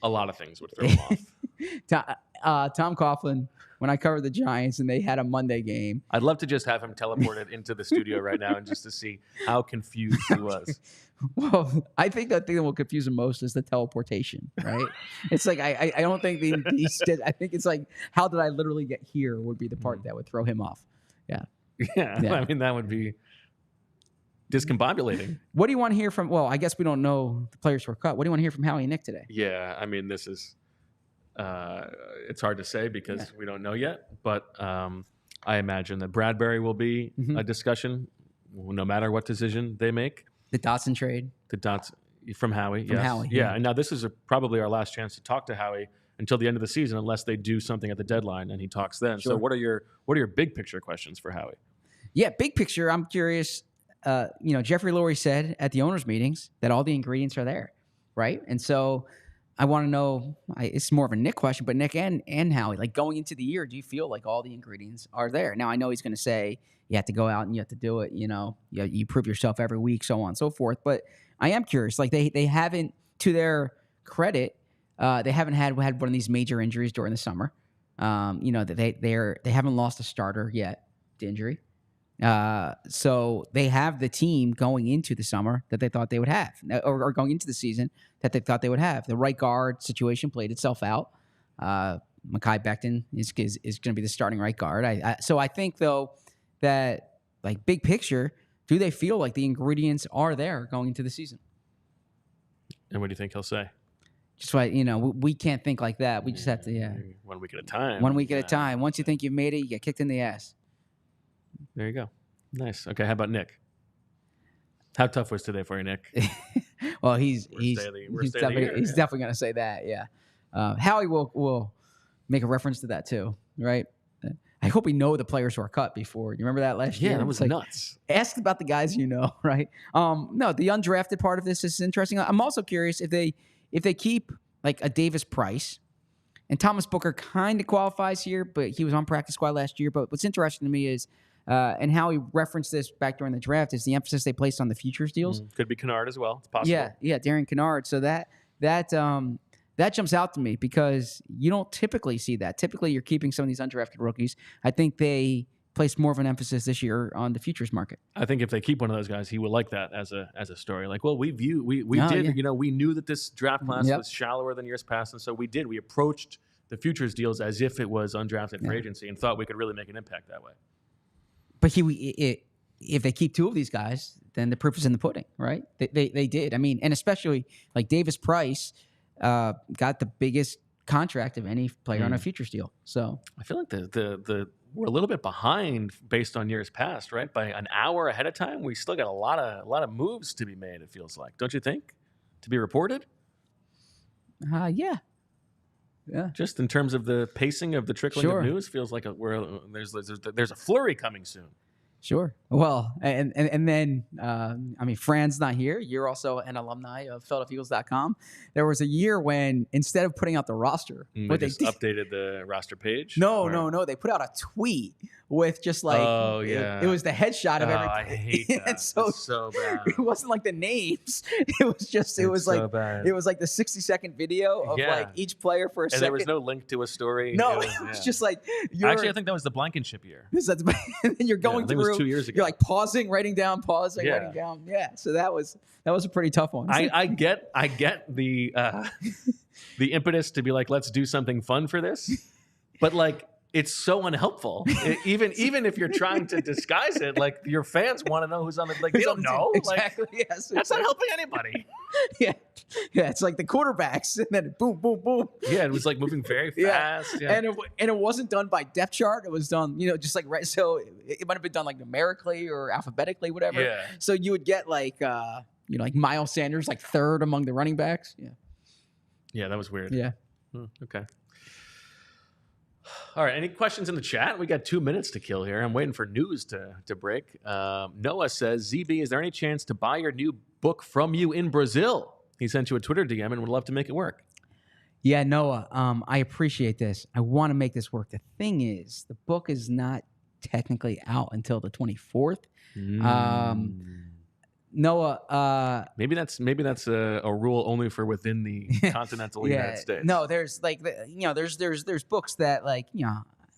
a lot of things would throw him off. Tom Coughlin, when I covered the Giants and they had a Monday game, I'd love to just have him teleported into the studio right now and just to see how confused he was. Well, I think the thing that will confuse him most is the teleportation, right? It's like I don't think I think it's like, how did I literally get here would be the part that would throw him off. Yeah. I mean, that would be discombobulating. What do you want to hear from? Well, I guess we don't know the players who are cut. What do you want to hear from Howie and Nick today? Yeah, I mean, this is it's hard to say because we don't know yet. But I imagine that Bradbury will be a discussion, no matter what decision they make. The Dotson trade. The Dotson from Howie. From Howie. Yeah, and now this is probably our last chance to talk to Howie until the end of the season, unless they do something at the deadline and he talks then. Sure. So, what are your big picture questions for Howie? Yeah, big picture. I'm curious. Jeffrey Lurie said at the owners' meetings that all the ingredients are there, right? And so I want to know. It's more of a Nick question, but Nick and Howie, like going into the year, do you feel like all the ingredients are there? Now I know he's going to say you have to go out and you have to do it. You prove yourself every week, so on and so forth. But I am curious. Like they haven't, to their credit, they haven't had one of these major injuries during the summer. They haven't lost a starter yet to injury. So they have the team going into the summer that they thought they would have, or going into the season that they thought they would have. The right guard situation played itself out. Mekhi Becton is going to be the starting right guard. So I think though that, like, big picture, do they feel like the ingredients are there going into the season? And what do you think he'll say? Just why, we can't think like that. We just have to, 1 week at a time. 1 week at a time. Once you think you've made it, you get kicked in the ass. There you go. Nice. Okay, how about Nick? How tough was today for you, Nick? Well, he's definitely going to say that, yeah. Howie will make a reference to that too, right? I hope we know the players who are cut before. You remember that last year? Yeah, that was nuts. Ask about the guys you know, right? No, the undrafted part of this is interesting. I'm also curious if they keep like a Davis Price And Thomas Booker kind of qualifies here, but he was on practice squad last year. But what's interesting to me is, and how he referenced this back during the draft, is the emphasis they placed on the futures deals. Could be Kennard as well. It's possible. Yeah, Darian Kennard. So that jumps out to me because you don't typically see that. Typically, you're keeping some of these undrafted rookies. I think they placed more of an emphasis this year on the futures market. I think if they keep one of those guys, he will like that as a story. Like, well, we knew that this draft class was shallower than years past, and so we approached the futures deals as if it was undrafted free agency and thought we could really make an impact that way. But if they keep two of these guys, then the proof is in the pudding, right? They did. I mean, and especially like Davis Price got the biggest contract of any player on a futures deal. So I feel like the we're a little bit behind based on years past, right? By an hour ahead of time, we still got a lot of moves to be made. It feels like, don't you think? To be reported. Yeah. Just in terms of the pacing of the trickling of news, feels like there's a flurry coming soon. Sure. Well, and then, I mean, Fran's not here. You're also an alumni of PhiladelphiaEagles.com. There was a year when instead of putting out the roster, they updated the roster page? No. They put out a tweet with just like, it was the headshot of every I hate that. It's so bad. It wasn't like the names. It was just, it was like the 60-second video of like each player for a second. And there was no link to a story. No, it was just like, actually, I think that was the Blankenship year. And you're going through. It was 2 years ago. You're like pausing, writing down, writing down. Yeah. So that was a pretty tough one. I get the impetus to be like, let's do something fun for this, but like it's so unhelpful. Even if you're trying to disguise it, like your fans want to know who's on the like they don't know exactly. Like, yes, that's not helping anybody. Yeah. It's like the quarterbacks, and then boom, boom, boom. Yeah, it was like moving very fast. Yeah. And it wasn't done by depth chart. It was done, just like right. So it might have been done like numerically or alphabetically, whatever. Yeah. So you would get like like Miles Sanders like third among the running backs. Yeah. Yeah, that was weird. Yeah. Okay. All right. Any questions in the chat? We got 2 minutes to kill here. I'm waiting for news to break. Noah says, ZB, is there any chance to buy your new book from you in Brazil? He sent you a Twitter DM and would love to make it work. Yeah, Noah, I appreciate this. I want to make this work. The thing is, the book is not technically out until the 24th. Noah, maybe that's a rule only for within the continental United States. No, there's like there's books that like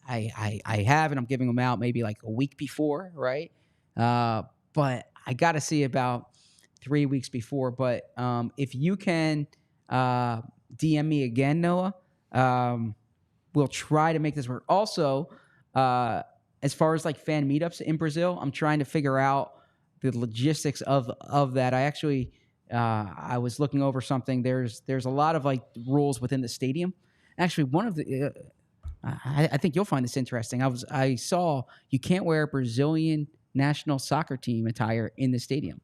I have and I'm giving them out maybe like a week before, right? But I got to see about 3 weeks before. But if you can DM me again, Noah, we'll try to make this work. Also, as far as like fan meetups in Brazil, I'm trying to figure out the logistics of that. I actually I was looking over something. There's a lot of like rules within the stadium. Actually, one of the I think you'll find this interesting. I saw you can't wear Brazilian national soccer team attire in the stadium.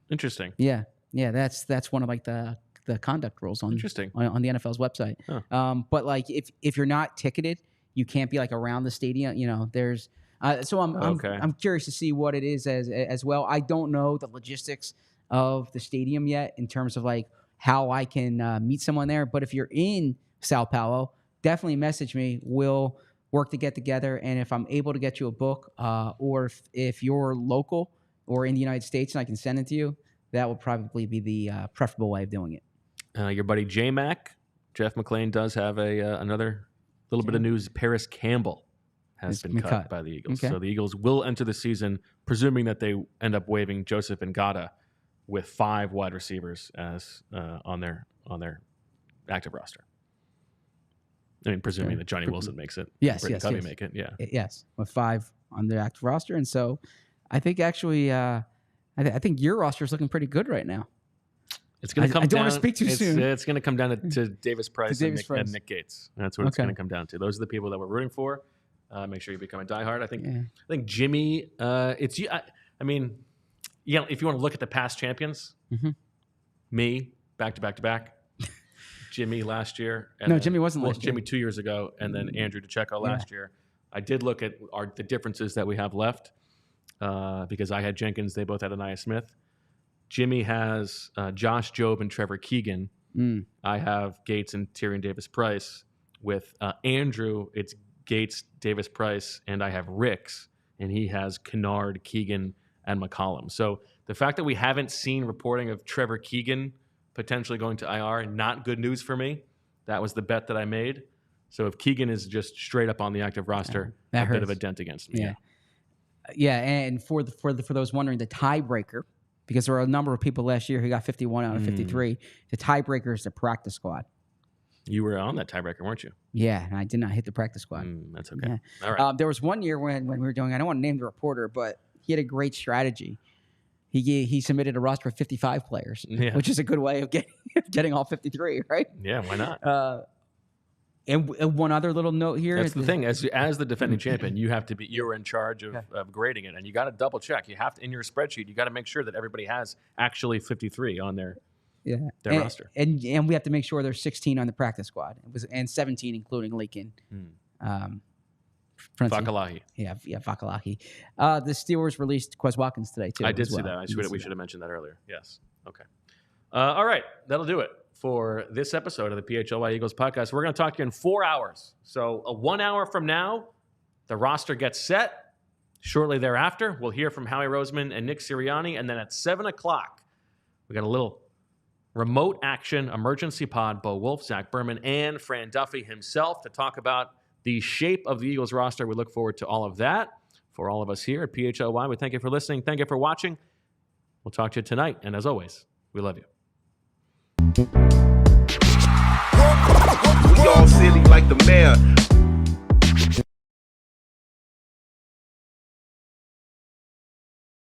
Interesting. Yeah. That's one of like the conduct rules on the NFL's website. Huh. But like if you're not ticketed, you can't be like around the stadium. There's. So I'm curious to see what it is as well. I don't know the logistics of the stadium yet in terms of like how I can meet someone there. But if you're in Sao Paulo, definitely message me. We'll work to get together. And if I'm able to get you a book, or if you're local or in the United States and I can send it to you, that would probably be the preferable way of doing it. Your buddy J-Mac, Jeff McClain, does have another little bit of news. Parris Campbell has been cut by the Eagles. Okay. So the Eagles will enter the season, presuming that they end up waiving Joseph Ngata with 5 wide receivers as on their active roster. I mean, presuming that Johnny Wilson makes it. Yes. Covey make it. Yeah. Yes, with 5 on the active roster, and so I think actually, I think your roster is looking pretty good right now. It's going to come. I don't want to speak too soon. It's going to come down to Davis Price, and Nick Gates. That's what it's going to come down to. Those are the people that we're rooting for. Make sure you become a diehard. I think Jimmy. It's you. I mean, if you want to look at the past champions, me back to back. Jimmy last year. And Jimmy wasn't last year. Jimmy 2 years ago, and then Andrew DeCecco last year. I did look at the differences that we have left because I had Jenkins. They both had Ainias Smith. Jimmy has Josh Jobe and Trevor Keegan. I have Gates and Tyrion Davis Price. With Andrew, it's Gates, Davis Price, and I have Ricks, and he has Kennard, Keegan, and McCollum. So the fact that we haven't seen reporting of Trevor Keegan potentially going to IR, not good news for me. That was the bet that I made. So if Keegan is just straight up on the active roster, a bit of a dent against me. Yeah, and for those wondering, the tiebreaker, because there were a number of people last year who got 51 out of 53, the tiebreaker is the practice squad. You were on that tiebreaker, weren't you? Yeah, and I did not hit the practice squad. That's okay. Yeah. All right. There was one year when we were doing, I don't want to name the reporter, but he had a great strategy. He submitted a roster of 55 players, which is a good way of getting all 53, right? Yeah, why not? And one other little note here. That's the thing. As the defending champion, you're in charge of grading it, and you got to double check. You have to, in your spreadsheet, you got to make sure that everybody has actually 53 on their roster. And we have to make sure there's 16 on the practice squad. And 17 including Lincoln. Vakalahi. Yeah, Vakalahi. The Steelers released Quez Watkins today, too. I did see that. We should have mentioned that earlier. Yes. Okay. All right. That'll do it for this episode of the PHLY Eagles podcast. We're going to talk to you in 4 hours. So 1 hour from now, the roster gets set. Shortly thereafter, we'll hear from Howie Roseman and Nick Sirianni. And then at 7 o'clock, we got a little remote action emergency pod. Bo Wulf, Zach Berman, and Fran Duffy himself to talk about the shape of the Eagles roster. We look forward to all of that. For all of us here at PHLY, we thank you for listening. Thank you for watching. We'll talk to you tonight. And as always, we love you. We all silly like the mayor.